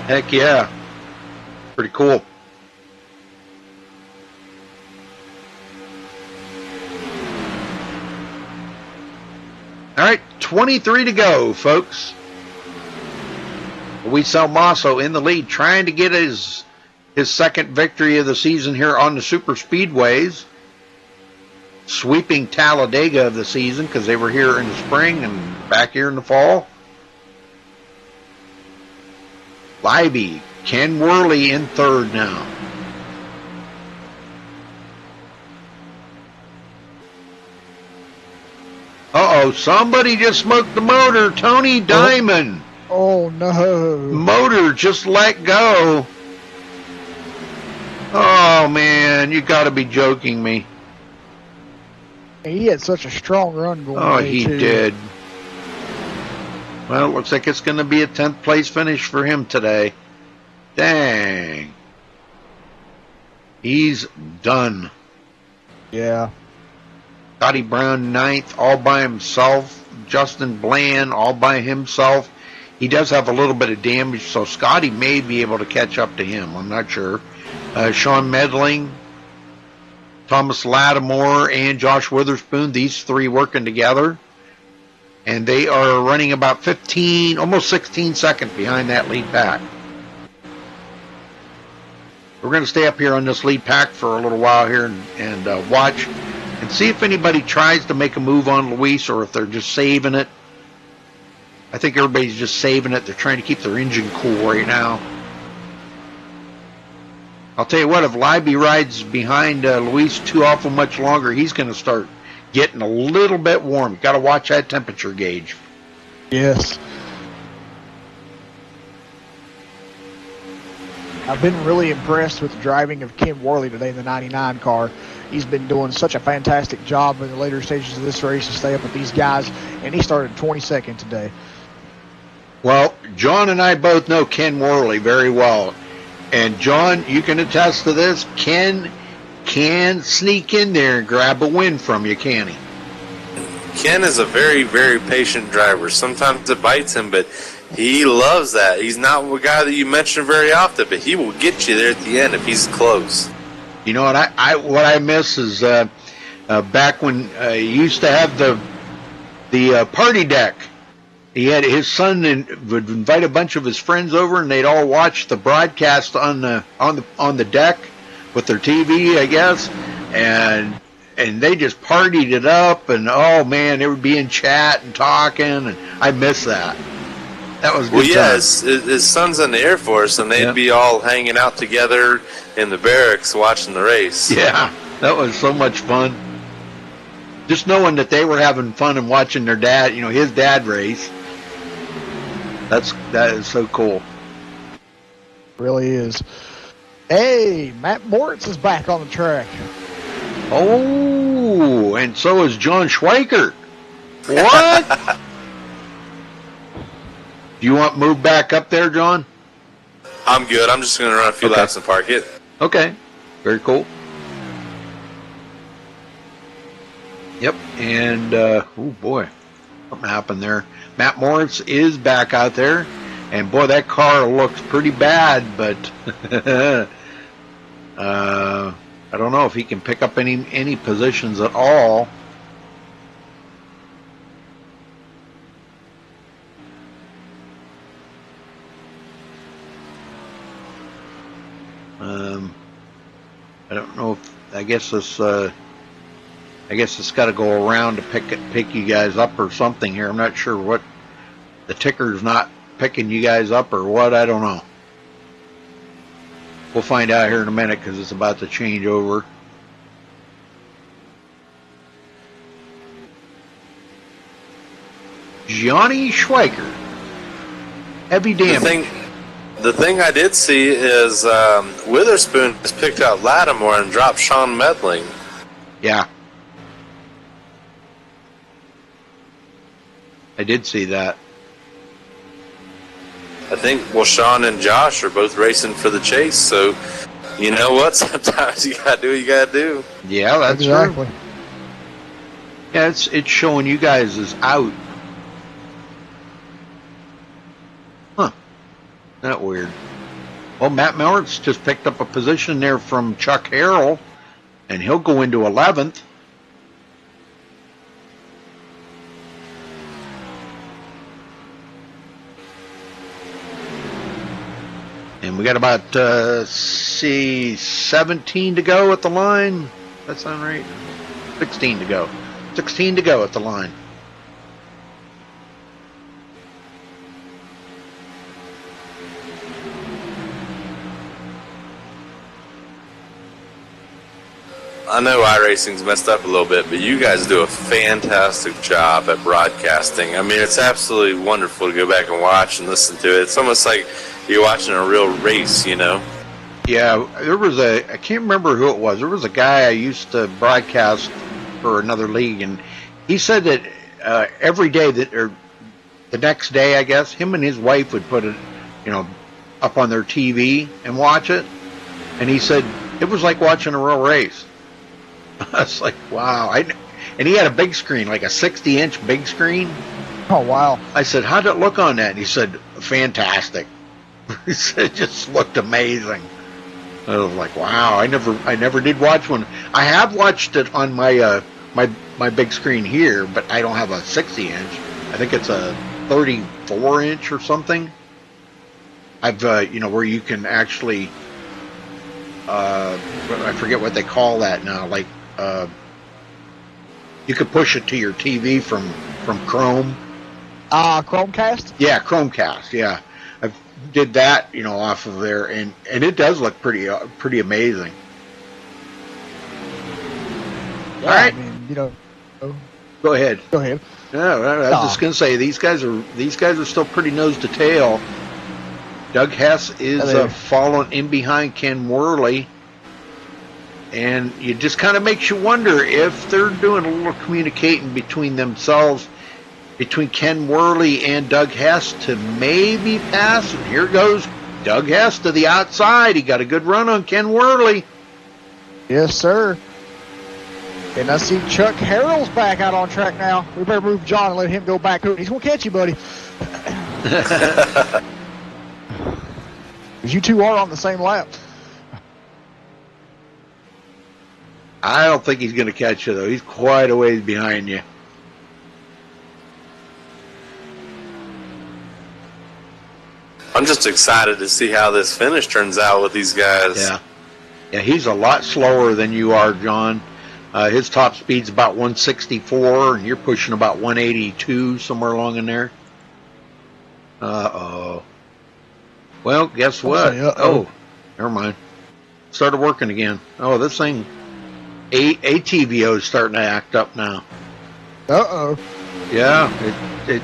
Heck yeah. Pretty cool. All right, 23 to go, folks. Luis Almaso in the lead, trying to get his second victory of the season here on the super speedways. Sweeping Talladega of the season because they were here in the spring and back here in the fall. Libby, Ken Worley in third now. Uh-oh, somebody just smoked the motor. Tony Diamond. Oh, no. Motor just let go. Oh, man, you got to be joking me. He had such a strong run going. Oh, he did. Well, it looks like it's going to be a 10th place finish for him today. Dang. He's done. Yeah. Scotty Brown 9th all by himself. Justin Bland all by himself. He does have a little bit of damage, so Scotty may be able to catch up to him. I'm not sure. Sean Medling, Thomas Lattimore, and Josh Witherspoon, these three working together. And they are running about 15, almost 16 seconds behind that lead pack. We're going to stay up here on this lead pack for a little while here and watch and see if anybody tries to make a move on Luis or if they're just saving it. I think everybody's just saving it. They're trying to keep their engine cool right now. I'll tell you what, if Libby rides behind Luis too awful much longer, he's going to start getting a little bit warm. Got to watch that temperature gauge. Yes. I've been really impressed with the driving of Ken Worley today in the 99 car. He's been doing such a fantastic job in the later stages of this race to stay up with these guys, and he started 22nd today. Well, John and I both know Ken Worley very well. And John, you can attest to this. Ken can sneak in there and grab a win from you, can he? Ken is a very, very patient driver. Sometimes it bites him, but he loves that. He's not a guy that you mention very often, but he will get you there at the end if he's close. You know what I miss is back when he used to have the party deck. He had his son would invite a bunch of his friends over, and they'd all watch the broadcast on the deck with their TV, I guess, and they just partied it up, and oh man, they would be in chat and talking, and I miss that. That was good. Well, yeah, his son's in the Air Force, and they'd be all hanging out together in the barracks watching the race. Yeah, that was so much fun. Just knowing that they were having fun and watching their dad, his dad race. That is so cool. Really is. Hey, Matt Moritz is back on the track. Oh, and so is John Schweiker. What? Do you want to move back up there, John? I'm good. I'm just going to run a few laps and park it. Okay. Very cool. Yep. And, oh boy, something happened there. Matt Moritz is back out there. And boy, that car looks pretty bad, but I don't know if he can pick up any positions at all. I don't know if I guess it's got to go around to pick you guys up or something here. I'm not sure the ticker's not picking you guys up or what, I don't know. We'll find out here in a minute because it's about to change over. Johnny Schweiker. Heavy damage. The thing I did see is Witherspoon has picked out Lattimore and dropped Sean Medling. Yeah. I did see that. I think, well, Sean and Josh are both racing for the chase, so you know what? Sometimes you gotta do what you gotta do. Yeah, that's exactly. true. Yeah, it's showing you guys is out. Huh. That weird. Well, Matt Miller's just picked up a position there from Chuck Harrell, and he'll go into 11th. And we got about 17 to go at the line. That sound right? 16 to go. 16 to go at the line. I know iRacing's messed up a little bit, but you guys do a fantastic job at broadcasting. I mean, it's absolutely wonderful to go back and watch and listen to it. It's almost like you're watching a real race, you know? Yeah, there was I can't remember who it was. There was a guy I used to broadcast for another league, and he said that every day or the next day, I guess, him and his wife would put it, up on their TV and watch it. And he said it was like watching a real race. I was like, wow. And he had a big screen, like a 60-inch big screen. Oh, wow. I said, how'd it look on that? And he said, fantastic. He said, it just looked amazing. I was like, wow, I never did watch one. I have watched it on my my big screen here, but I don't have a 60-inch. I think it's a 34-inch or something. I've where you can actually I forget what they call that now. Like you could push it to your TV from Chrome. Chromecast? Yeah, Chromecast. Yeah, I did that, off of there, and it does look pretty amazing. Yeah, all right, I mean, go ahead. Go ahead. Yeah, I was just gonna say these guys are still pretty nose to tail. Doug Hess is falling in behind Ken Worley, and it just kind of makes you wonder if they're doing a little communicating between themselves, between Ken Worley and Doug Hess to maybe pass. And here goes Doug Hess to the outside. He got a good run on Ken Worley. Yes, sir. And I see Chuck Harrell's back out on track now. We better move John and let him go back. He's going to catch you, buddy. You two are on the same lap. I don't think he's going to catch you, though. He's quite a ways behind you. I'm just excited to see how this finish turns out with these guys. Yeah, he's a lot slower than you are, John. His top speed's about 164, and you're pushing about 182, somewhere along in there. Uh-oh. Well, guess what? Oh, never mind. Started working again. Oh, this thing, ATVO is starting to act up now. Uh-oh. Yeah, it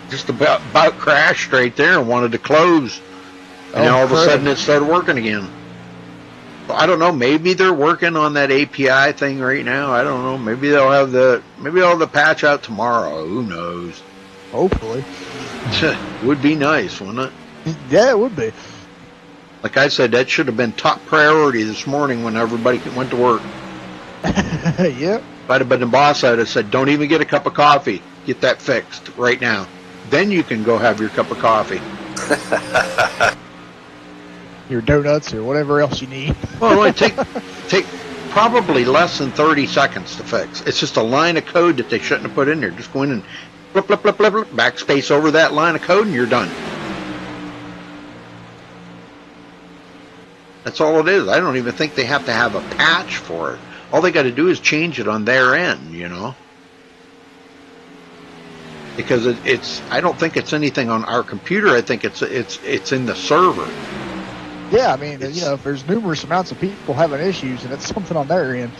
just about crashed right there and wanted to close. And all of a sudden it started working again. I don't know. Maybe they're working on that API thing right now. I don't know. Maybe they'll have the patch out tomorrow. Who knows? Hopefully. Would be nice, wouldn't it? Yeah, it would be. Like I said, that should have been top priority this morning when everybody went to work. Yep. If I'd have been the boss, I'd have said, don't even get a cup of coffee. Get that fixed right now. Then you can go have your cup of coffee. Your donuts or whatever else you need. Well, it only take probably less than 30 seconds to fix. It's just a line of code that they shouldn't have put in there. Just go in and flip, backspace over that line of code, and you're done. That's all it is. I don't even think they have to have a patch for it. All they got to do is change it on their end, because it's. I don't think it's anything on our computer. I think it's in the server. Yeah, I mean, if there's numerous amounts of people having issues, and it's something on their end.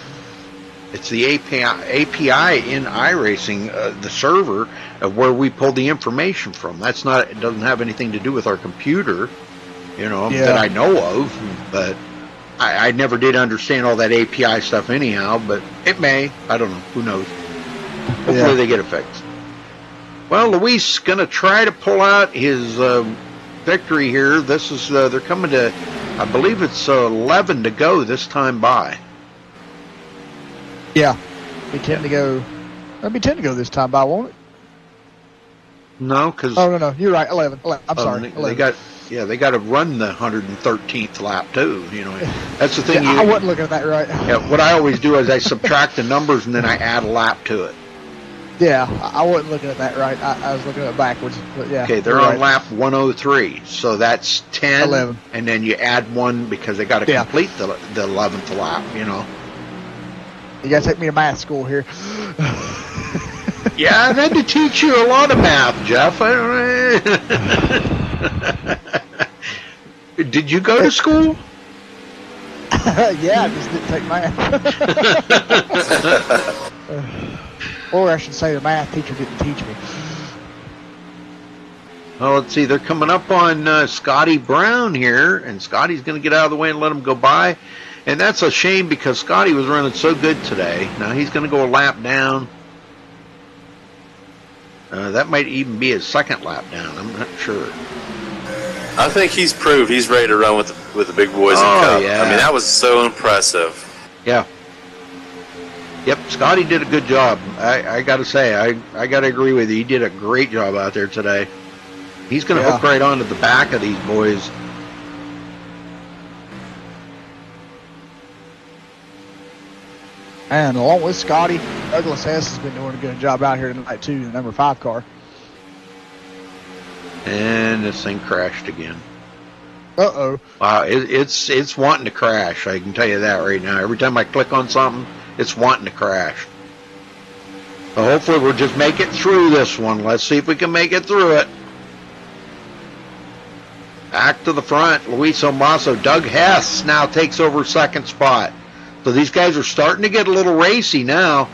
It's the API in iRacing, the server of where we pull the information from. That's not. It doesn't have anything to do with our computer, that I know of. But I never did understand all that API stuff anyhow. But it may. I don't know. Who knows? Hopefully they get it fixed. Well, Luis going to try to pull out his victory here. This is they're coming to, I believe it's 11 to go this time by. Yeah, be 10 to go. That'll be 10 to go this time by, won't it? No, because no, you're right. 11. I'm sorry. 11. They got to run the 113th lap too. That's the thing. I wasn't looking at that right. Yeah, what I always do is I subtract the numbers and then I add a lap to it. Yeah, I wasn't looking at that right. I was looking at it backwards. But yeah. Okay, they're on lap 103, so that's 10, 11, and then you add one because they got to complete the 11th lap. You got to take me to math school here. Yeah, I've had to teach you a lot of math, Jeff. Did you go to school? Yeah, I just didn't take math. Or I should say the math teacher didn't teach me. Well, let's see. They're coming up on Scotty Brown here, and Scotty's going to get out of the way and let him go by. And that's a shame because Scotty was running so good today. Now he's going to go a lap down. That might even be his second lap down. I'm not sure. I think he's proved he's ready to run with the big boys in Cup. Yeah. I mean, that was so impressive. Yeah. Yep, Scotty did a good job. I got to say, I got to agree with you. He did a great job out there today. He's going to hook right onto the back of these boys. And along with Scotty, Douglas Hess has been doing a good job out here tonight too, the number 5 car. And this thing crashed again. Uh-oh. Wow, it's wanting to crash. I can tell you that right now. Every time I click on something, it's wanting to crash. So hopefully we'll just make it through this one. Let's see if we can make it through it. Back to the front, Luis Omaso. Doug Hess now takes over second spot. So these guys are starting to get a little racy now.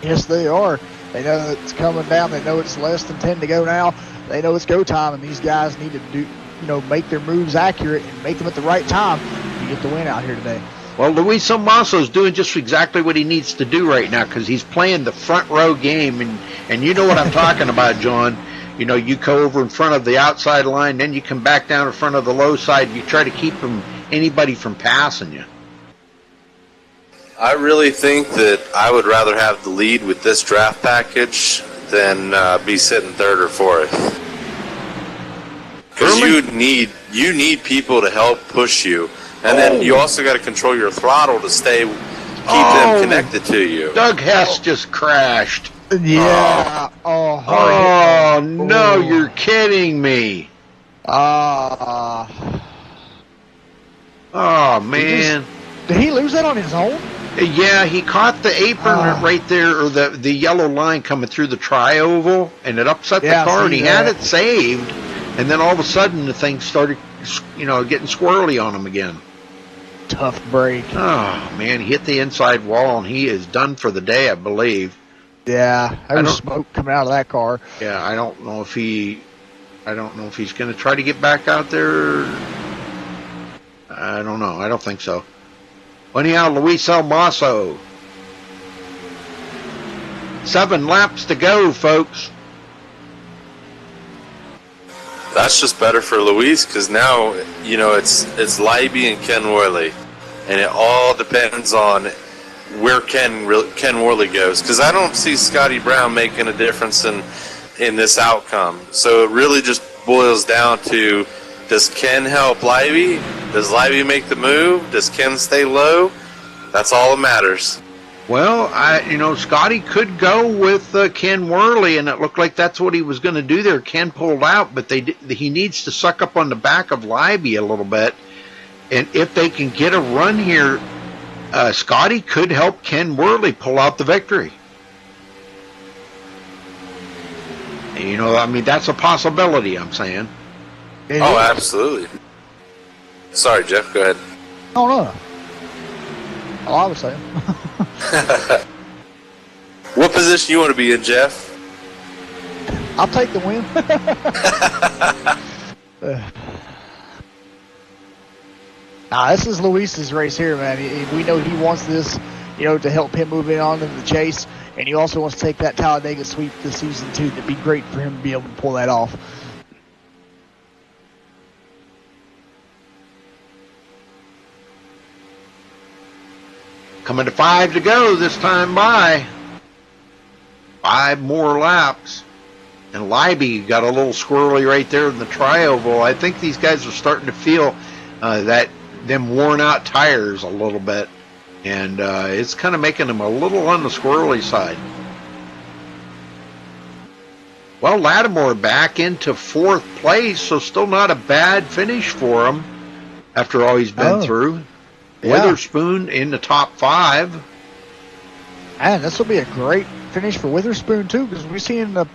Yes, they are. They know it's coming down. They know it's less than 10 to go now. They know it's go time, and these guys need to make their moves accurate and make them at the right time to get the win out here today. Well, Luis Omaso is doing just exactly what he needs to do right now because he's playing the front row game, and you know what I'm talking about, John. You go over in front of the outside line, then you come back down in front of the low side. You try to keep anybody from passing you. I really think that I would rather have the lead with this draft package than be sitting third or fourth. Because you need people to help push you, and then you also got to control your throttle to keep them connected to you. Doug Hess just crashed. Yeah. Oh no, you're kidding me. Oh man. Did he lose that on his own? Yeah, he caught the apron right there, or the yellow line coming through the tri-oval, and it upset the car, and he had it saved, and then all of a sudden the thing started, getting squirrely on him again. Tough break. Oh, man, he hit the inside wall, and he is done for the day, I believe. Yeah, there was smoke coming out of that car. Yeah, I don't know if he's going to try to get back out there. I don't know. I don't think so. Anyhow, Luis Omaso. 7 laps to go, folks. That's just better for Luis because now, it's Leiby and Ken Worley. And it all depends on where Ken Worley goes. Because I don't see Scotty Brown making a difference in this outcome. So it really just boils down to, does Ken help Leiby? Does Leiby make the move? Does Ken stay low? That's all that matters. Well, Scotty could go with Ken Worley, and it looked like that's what he was going to do there. Ken pulled out, but he needs to suck up on the back of Leiby a little bit. And if they can get a run here, Scotty could help Ken Worley pull out the victory. You know, I mean, that's a possibility, I'm saying. Oh, absolutely. Sorry, Jeff, go ahead. Oh, no. Oh, I was saying. What position you want to be in, Jeff? I'll take the win. This is Luis's race here, man. We know he wants this, you know, to help him move in on to the chase, and he also wants to take that Talladega sweep this season too. That'd be great for him to be able to pull that off. Coming to 5 to go this time by. 5 more laps. And Leiby got a little squirrely right there in the tri-oval. I think these guys are starting to feel that them worn out tires a little bit. And it's kind of making them a little on the squirrely side. Well, Lattimore back into 4th place, so still not a bad finish for him after all he's been through. Yeah. Witherspoon in the top 5. Man, this will be a great finish for Witherspoon too, because we've seen the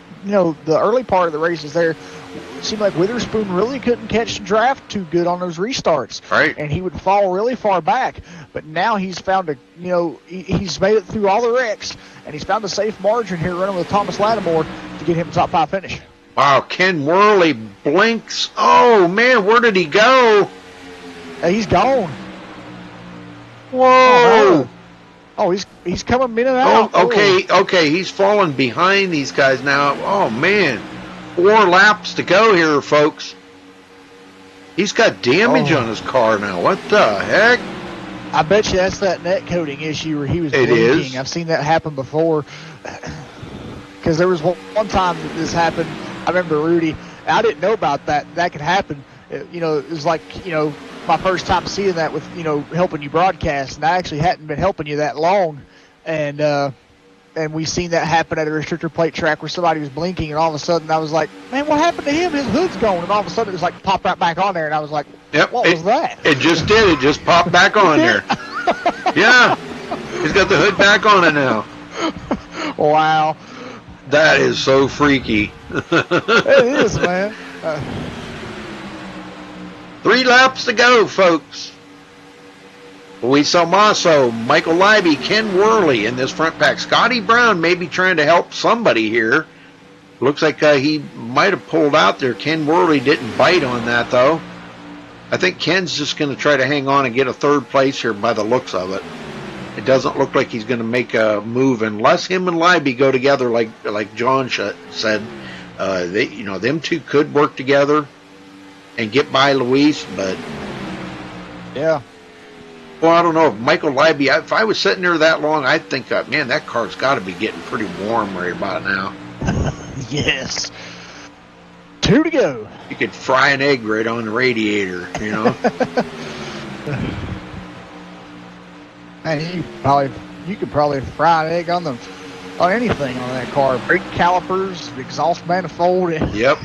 early part of the races there. It seemed like Witherspoon really couldn't catch the draft too good on those restarts, right? And he would fall really far back. But now he's found he's made it through all the wrecks, and he's found a safe margin here running with Thomas Lattimore to get him a top 5 finish. Wow, Ken Worley blinks. Oh man, where did he go? He's gone. Whoa! Oh, he's coming in and out. Oh, okay, he's falling behind these guys now. Oh man, 4 laps to go here, folks. He's got damage on his car now. What the heck? I bet you that's that net coating issue where he was blinking. I've seen that happen before. Because there was one time that this happened. I remember Rudy. I didn't know about that. That could happen. It was like, my first time seeing that with, helping you broadcast, and I actually hadn't been helping you that long, and we seen that happen at a restrictor plate track where somebody was blinking, and all of a sudden I was like, man, what happened to him? His hood's gone, and all of a sudden it was like popped right back on there, and I was like, yep, what was that? It just did. It just popped back on there. Yeah, he's got the hood back on it now. Wow. That is so freaky. It is, man. 3 laps to go, folks. Luis Almaso, Michael Leiby, Ken Worley in this front pack. Scotty Brown may be trying to help somebody here. Looks like he might have pulled out there. Ken Worley didn't bite on that, though. I think Ken's just going to try to hang on and get a 3rd place here by the looks of it. It doesn't look like he's going to make a move unless him and Leiby go together like John said. Them two could work together and get by Luis, but yeah. Well, I don't know. If Michael Leiby, if I was sitting there that long, I'd think, man, that car's got to be getting pretty warm right about now. Yes. 2 to go. You could fry an egg right on the radiator, Man, you could probably fry an egg on anything on that car. Brake calipers, exhaust manifold. Yep.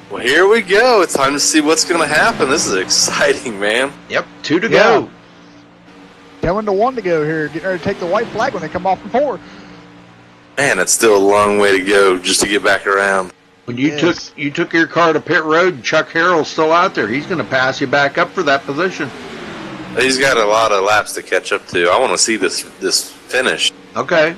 Well, here we go. It's time to see what's going to happen. This is exciting, man. Yep, 2 to go. Coming to 1 to go here. Getting ready to take the white flag when they come off from 4. Man, it's still a long way to go just to get back around. When you took your car to pit road, and Chuck Harrell's still out there. He's going to pass you back up for that position. He's got a lot of laps to catch up to. I want to see this finish. Okay.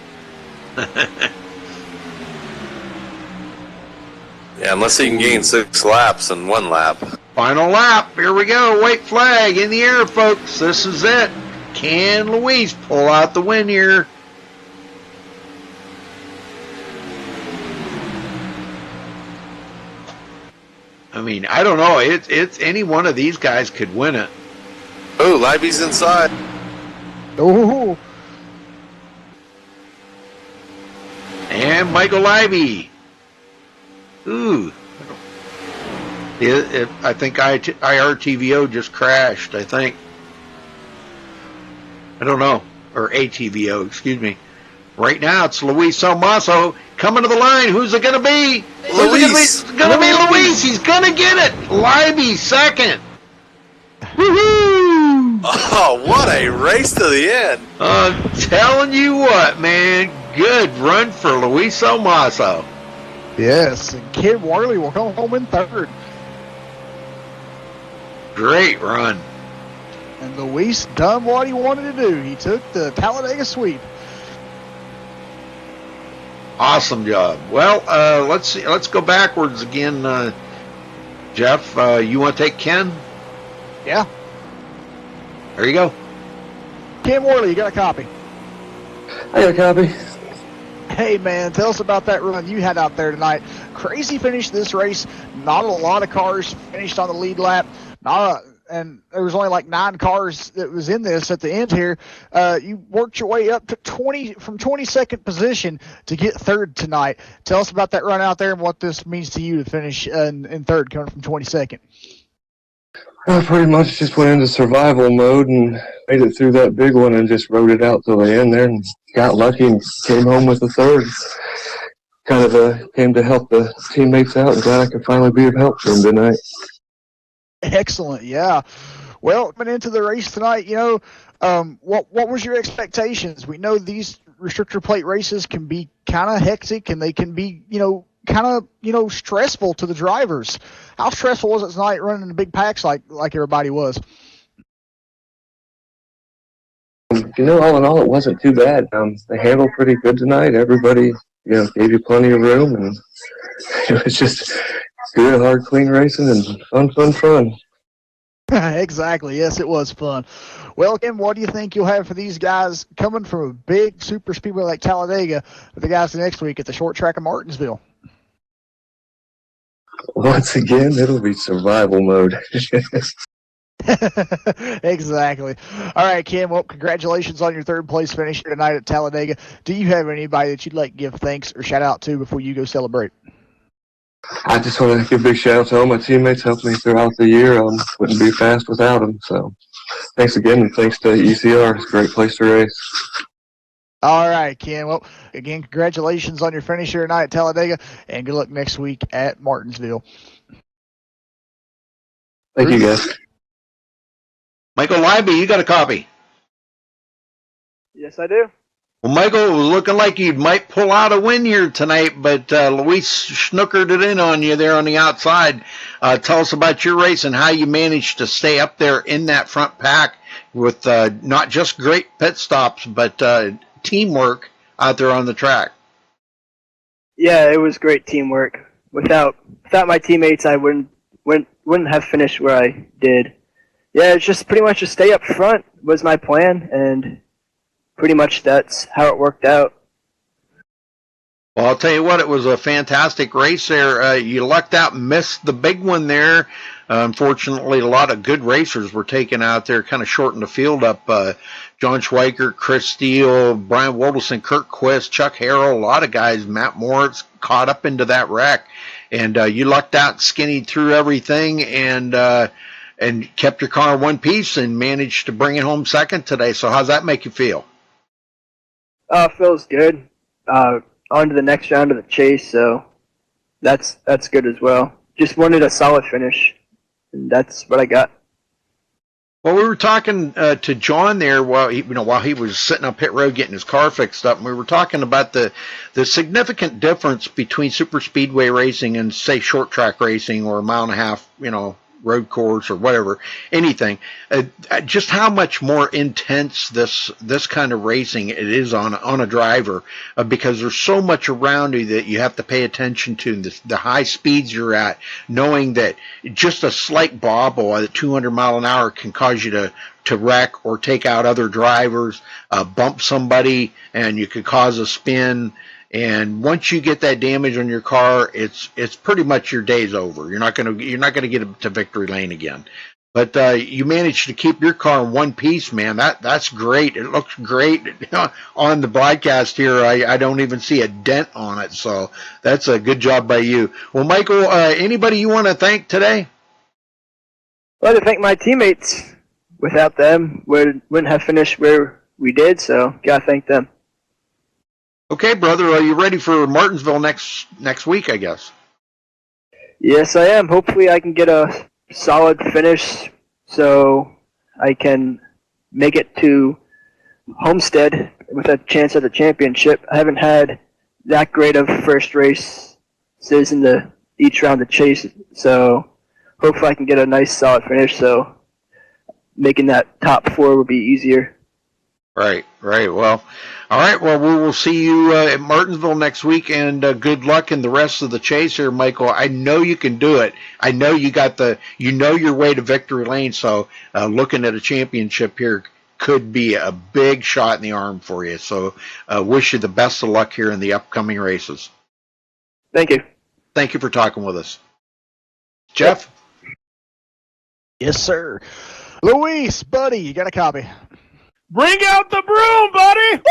Yeah, unless he can gain 6 laps in 1 lap. Final lap. Here we go. White flag in the air, folks. This is it. Can Luis pull out the win here? I mean, I don't know. It's any one of these guys could win it. Oh, Leiby's inside. Oh. And Michael Leiby. Ooh. I think IRTVO just crashed, I think. I don't know. Or ATVO, excuse me. Right now, it's Luis Almaso coming to the line. Who's it going to be? Luis. It's going to be Luis. He's going to get it. Leiby second. Woohoo! Oh, what a race to the end. I'm telling you what, man. good run for Luis Omaso. Yes, and Ken Worley will come home in third. Great run. And Luis done what he wanted to do. He took the Talladega sweep. Awesome job. Well, let's see. Let's go backwards again. Jeff, you want to take Ken? Yeah. There you go. Ken Worley, you got a copy? I got a copy. Hey, man, tell us about that run you had out there tonight. Crazy finish this race. Not a lot of cars finished on the lead lap. And there was only like 9 cars that was in this at the end here. You worked your way up to 22nd position to get third tonight. Tell us about that run out there and what this means to you to finish in third, coming from 22nd. I pretty much just went into survival mode and made it through that big one and just rode it out till the end there and got lucky and came home with the third. Kind of came to help the teammates out and glad I could finally be of help to them tonight. Excellent, yeah. Well, coming into the race tonight, what was your expectations? We know these restrictor plate races can be kind of hectic and they can be, stressful to the drivers. How stressful was it tonight running in big packs like everybody was? All in all, it wasn't too bad. They handled pretty good tonight. Everybody, gave you plenty of room, and it was just good, hard, clean racing and fun. Exactly. Yes, it was fun. Well, Kim, what do you think you'll have for these guys coming from a big super speedway like Talladega for the guys next week at the short track of Martinsville? Once again, it'll be survival mode. Exactly. All right, Kim. Well, congratulations on your third place finish here tonight at Talladega. Do you have anybody that you'd like to give thanks or shout out to before you go celebrate? I just want to give a big shout out to all my teammates helping me throughout the year. Wouldn't be fast without them. So thanks again, and thanks to ECR. It's a great place to race. All right, Ken. Well, again, congratulations on your finish here tonight at Talladega, and good luck next week at Martinsville. Thank you, guys. Michael Leiby, you got a copy? Yes, I do. Well, Michael, it was looking like you might pull out a win here tonight, but Luis snookered it in on you there on the outside. Tell us about your race and how you managed to stay up there in that front pack with not just great pit stops, but teamwork out there on the track. Yeah, it was great teamwork. Without my teammates, I wouldn't have finished where I did. Yeah, it's just pretty much to stay up front was my plan, and pretty much that's how it worked out. Well, I'll tell you what, it was a fantastic race there. You lucked out and missed the big one there. Unfortunately, a lot of good racers were taken out there, kind of shortened the field up. John Schweiker, Chris Steele, Brian Wodelson, Kurt Quist, Chuck Harrell, a lot of guys, Matt Moritz, caught up into that wreck. And you lucked out, skinnied through everything, and kept your car in one piece and managed to bring it home second today. So how's that make you feel? Feels good. On to the next round of the chase, so that's good as well. Just wanted a solid finish, and that's what I got. Well, we were talking to John there while he was sitting on pit road getting his car fixed up, and we were talking about the significant difference between super speedway racing and, say, short track racing or a mile and a half, road course or whatever, anything. Just how much more intense this kind of racing it is on a driver, because there's so much around you that you have to pay attention to, the high speeds you're at, knowing that just a slight bobble at 200 mile an hour can cause you to wreck or take out other drivers, bump somebody, and you could cause a spin. And once you get that damage on your car, it's pretty much your day's over. You're not gonna get to victory lane again. But you managed to keep your car in one piece, man. That's great. It looks great on the broadcast here. I don't even see a dent on it, so that's a good job by you. Well, Michael, anybody you want to thank today? Well, to thank my teammates. Without them, we wouldn't have finished where we did. So gotta thank them. Okay, brother, are you ready for Martinsville next week, I guess? Yes, I am. Hopefully I can get a solid finish so I can make it to Homestead with a chance at the championship. I haven't had that great of first races in each round of Chase, so hopefully I can get a nice solid finish. So making that top 4 would be easier. Right. Well, all right. Well, we will see you at Martinsville next week, and good luck in the rest of the chase here, Michael. I know you can do it. I know you got your way to victory lane. So looking at a championship here could be a big shot in the arm for you. So wish you the best of luck here in the upcoming races. Thank you. Thank you for talking with us. Jeff? Yes, sir. Luis, buddy, you got a copy. Bring out the broom, buddy!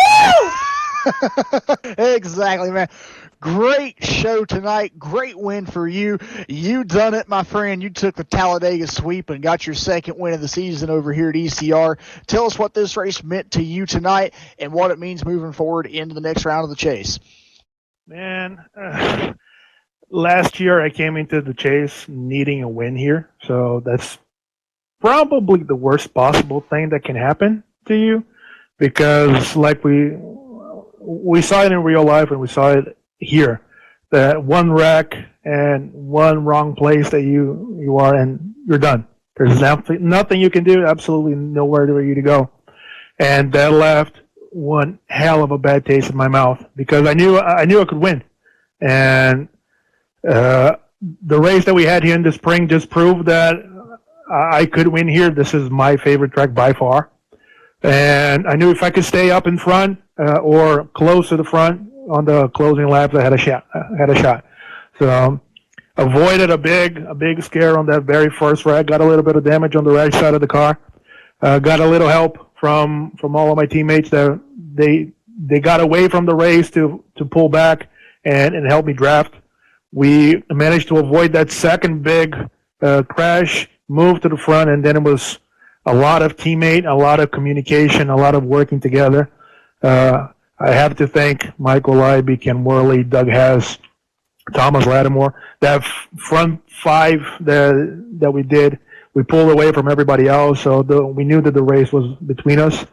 Woo! Exactly, man. Great show tonight. Great win for you. You done it, my friend. You took the Talladega sweep and got your second win of the season over here at ECR. Tell us what this race meant to you tonight and what it means moving forward into the next round of the chase. Man, last year I came into the chase needing a win here, so that's probably the worst possible thing that can happen to you, because like we saw it in real life and we saw it here, that one wreck and one wrong place that you are and you're done. There's nothing you can do, absolutely nowhere for you to go. And that left one hell of a bad taste in my mouth, because I knew I could win. And the race that we had here in the spring just proved that I could win here. This is my favorite track by far. And I knew if I could stay up in front or close to the front on the closing laps, I had a shot. So avoided a big scare on that very first wreck. Got a little bit of damage on the right side of the car. Got a little help from all of my teammates. That they got away from the race to pull back and help me draft. We managed to avoid that second big crash, move to the front, and then it was a lot of teammate, a lot of communication, a lot of working together. I have to thank Michael Leiby, Ken Worley, Doug Hess, Thomas Lattimore. That front 5 that we did, we pulled away from everybody else, so we knew that the race was between us.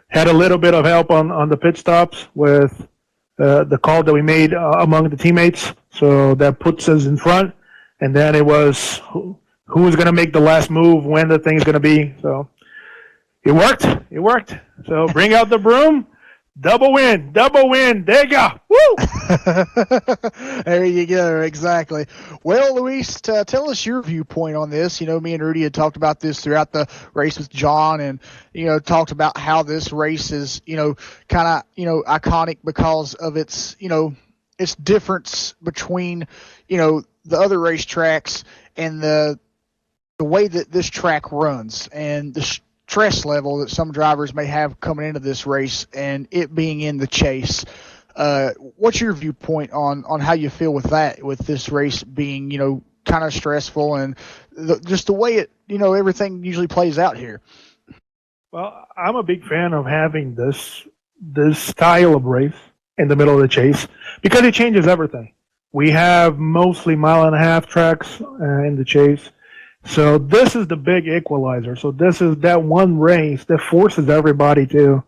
Had a little bit of help on the pit stops with the call that we made among the teammates, so that puts us in front. And then it was who was going to make the last move, when the thing's going to be. So it worked. So bring out the broom. Double win. There you go. Woo! There you go. Exactly. Well, Luis, tell us your viewpoint on this. You know, me and Rudy had talked about this throughout the race with John, and, you know, talked about how this race is, you know, kind of, you know, iconic because of its, you know, its difference between, you know, the other racetracks and the way that this track runs and the stress level that some drivers may have coming into this race and it being in the chase. What's your viewpoint on how you feel with that, with this race being, you know, kind of stressful and just the way it, you know, everything usually plays out here? Well, I'm a big fan of having this style of race in the middle of the chase because it changes everything. We have mostly 1.5 mile tracks in the chase. So this is the big equalizer. So this is that one race that forces everybody to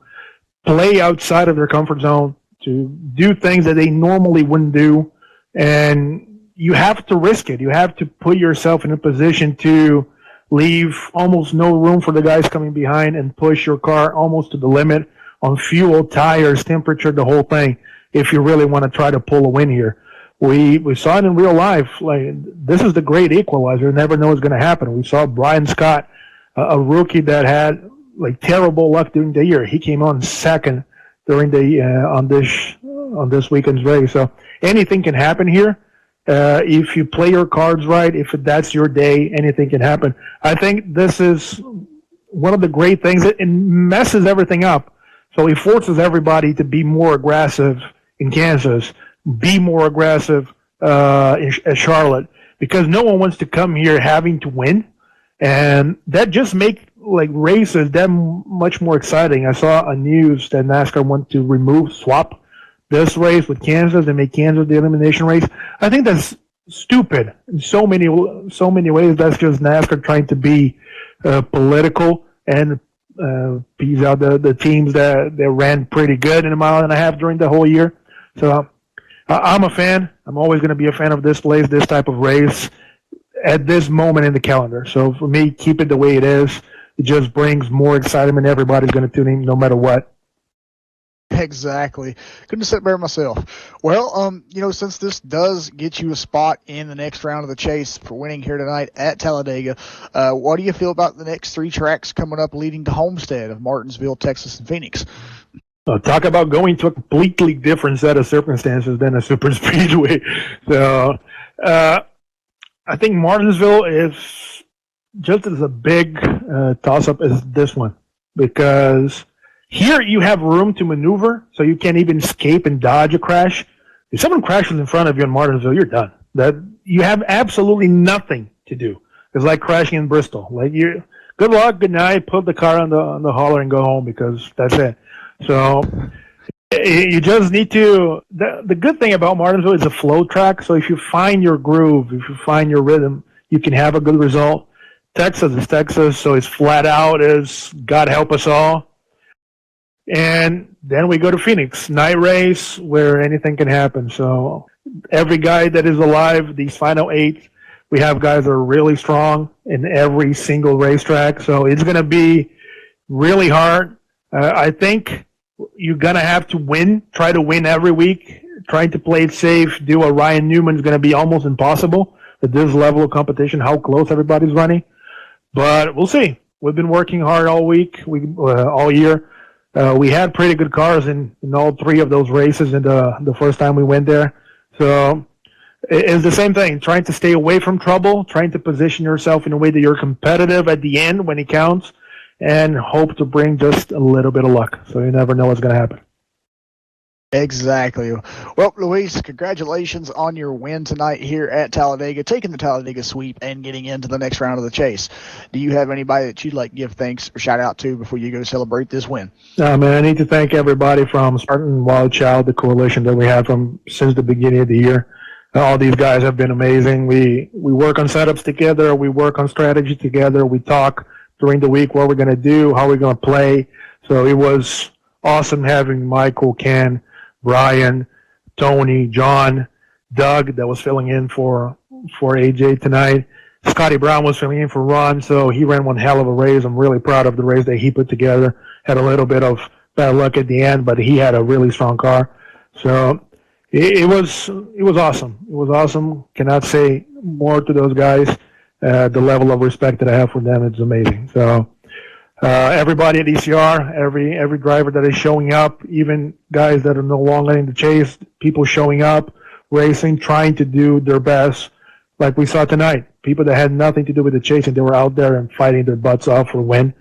play outside of their comfort zone, to do things that they normally wouldn't do. And you have to risk it. You have to put yourself in a position to leave almost no room for the guys coming behind and push your car almost to the limit on fuel, tires, temperature, the whole thing, if you really want to try to pull a win here. We saw it in real life. Like, this is the great equalizer. You never know what's going to happen. We saw Brian Scott, a rookie that had like terrible luck during the year. He came on second during the on this weekend's race. So anything can happen here if you play your cards right. If that's your day, anything can happen. I think this is one of the great things. It messes everything up. So he forces everybody to be more aggressive in Kansas. Be more aggressive at Charlotte, because no one wants to come here having to win, and that just make like races that much more exciting. I saw a news that NASCAR want to swap this race with Kansas and make Kansas the elimination race. I think that's stupid in so many ways. That's just NASCAR trying to be political and beats out the teams that ran pretty good in a mile and a half during the whole year. So I'm a fan. I'm always going to be a fan of this place, this type of race at this moment in the calendar. So for me, keep it the way it is. It just brings more excitement. Everybody's going to tune in no matter what. Exactly. Couldn't have said better myself. Well, since this does get you a spot in the next round of the chase for winning here tonight at Talladega, what do you feel about the next 3 tracks coming up leading to Homestead of Martinsville, Texas, and Phoenix? Talk about going to a completely different set of circumstances than a super speedway. So I think Martinsville is just as a big toss-up as this one, because here you have room to maneuver, so you can't even escape and dodge a crash. If someone crashes in front of you in Martinsville, you're done. That you have absolutely nothing to do. It's like crashing in Bristol. Like good luck, good night, put the car on the hauler and go home, because that's it. So you just need to. The good thing about Martinsville is a flow track. So if you find your groove, if you find your rhythm, you can have a good result. Texas is Texas, so it's flat out as God help us all. And then we go to Phoenix, night race where anything can happen. So every guy that is alive, these final 8, we have guys that are really strong in every single racetrack. So it's going to be really hard. I think you're going to have to win, try to win every week. Trying to play it safe, do a Ryan Newman is going to be almost impossible at this level of competition, how close everybody's running. But we'll see. We've been working hard all week, all year. We had pretty good cars in all 3 of those races in the first time we went there. So it's the same thing, trying to stay away from trouble, trying to position yourself in a way that you're competitive at the end when it counts, and hope to bring just a little bit of luck. So you never know what's going to happen. Exactly. Well, Luis, congratulations on your win tonight here at Talladega, taking the Talladega sweep and getting into the next round of the chase. Do you have anybody that you'd like to give thanks or shout out to before you go celebrate this win? Man, I need to thank everybody from Spartan Wild Child, the coalition that we have since the beginning of the year. All these guys have been amazing. We work on setups together. We work on strategy together. We talk during the week what we're going to do, how we're going to play. So it was awesome having Michael, Ken, Brian, Tony, John, Doug that was filling in for AJ tonight. Scotty Brown was filling in for Ron, so he ran one hell of a race. I'm really proud of the race that he put together. Had a little bit of bad luck at the end, but he had a really strong car. So it was awesome. It was awesome. Cannot say more to those guys. The level of respect that I have for them is amazing. So everybody at ECR, every driver that is showing up, even guys that are no longer in the chase, people showing up, racing, trying to do their best, like we saw tonight. People that had nothing to do with the chase, and they were out there and fighting their butts off for a win.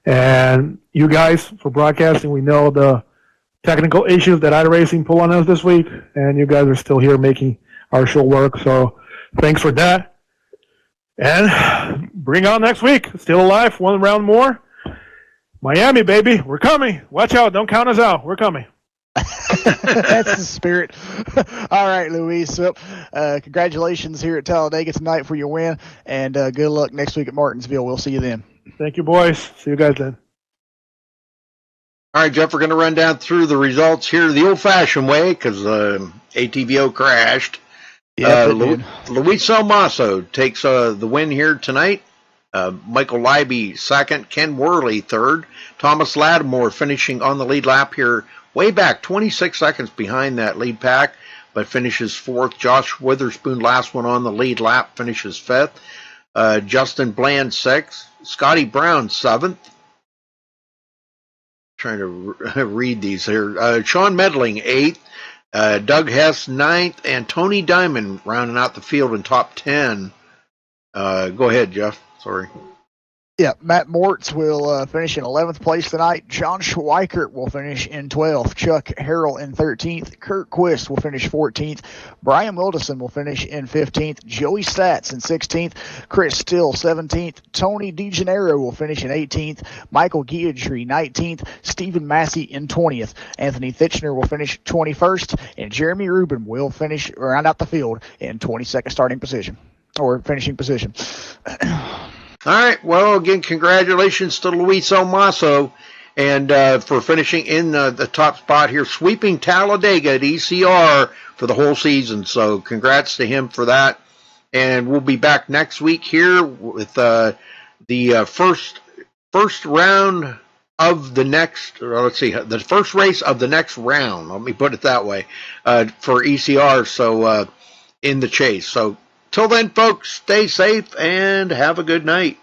And you guys, for broadcasting, we know the technical issues that iRacing pull on us this week, and you guys are still here making our show work. So thanks for that. And bring on next week. Still alive, 1 round more. Miami, baby, we're coming. Watch out. Don't count us out. We're coming. That's the spirit. All right, Luis. So, congratulations here at Talladega tonight for your win, and good luck next week at Martinsville. We'll see you then. Thank you, boys. See you guys then. All right, Jeff, we're going to run down through the results here the old-fashioned way because ATVO crashed. Yeah, Luis Almaso takes the win here tonight. Michael Leiby second, Ken Worley third, Thomas Lattimore finishing on the lead lap here, way back 26 seconds behind that lead pack, but finishes fourth. Josh Witherspoon, last one on the lead lap, finishes fifth. Justin Bland sixth, Scotty Brown seventh. Trying to read these here. Sean Medling eighth, Doug Hess ninth, and Tony Diamond rounding out the field in top 10. Go ahead, Jeff. Sorry. Yeah, Matt Mortz will finish in 11th place tonight. John Schweikert will finish in 12th. Chuck Harrell in 13th. Kurt Quist will finish 14th. Brian Wilderson will finish in 15th. Joey Stats in 16th. Chris Still 17th. Tony DeGennaro will finish in 18th. Michael Guillotree 19th. Stephen Massey in 20th. Anthony Thitchner will finish 21st. And Jeremy Rubin will finish round out the field in 22nd starting position or finishing position. All right. Well, again, congratulations to Luis Omaso and for finishing in the top spot here, sweeping Talladega at ECR for the whole season. So congrats to him for that. And we'll be back next week here with the first round of the next, let's see, the first race of the next round. Let me put it that way, for ECR. So in the chase. So till then, folks, stay safe and have a good night.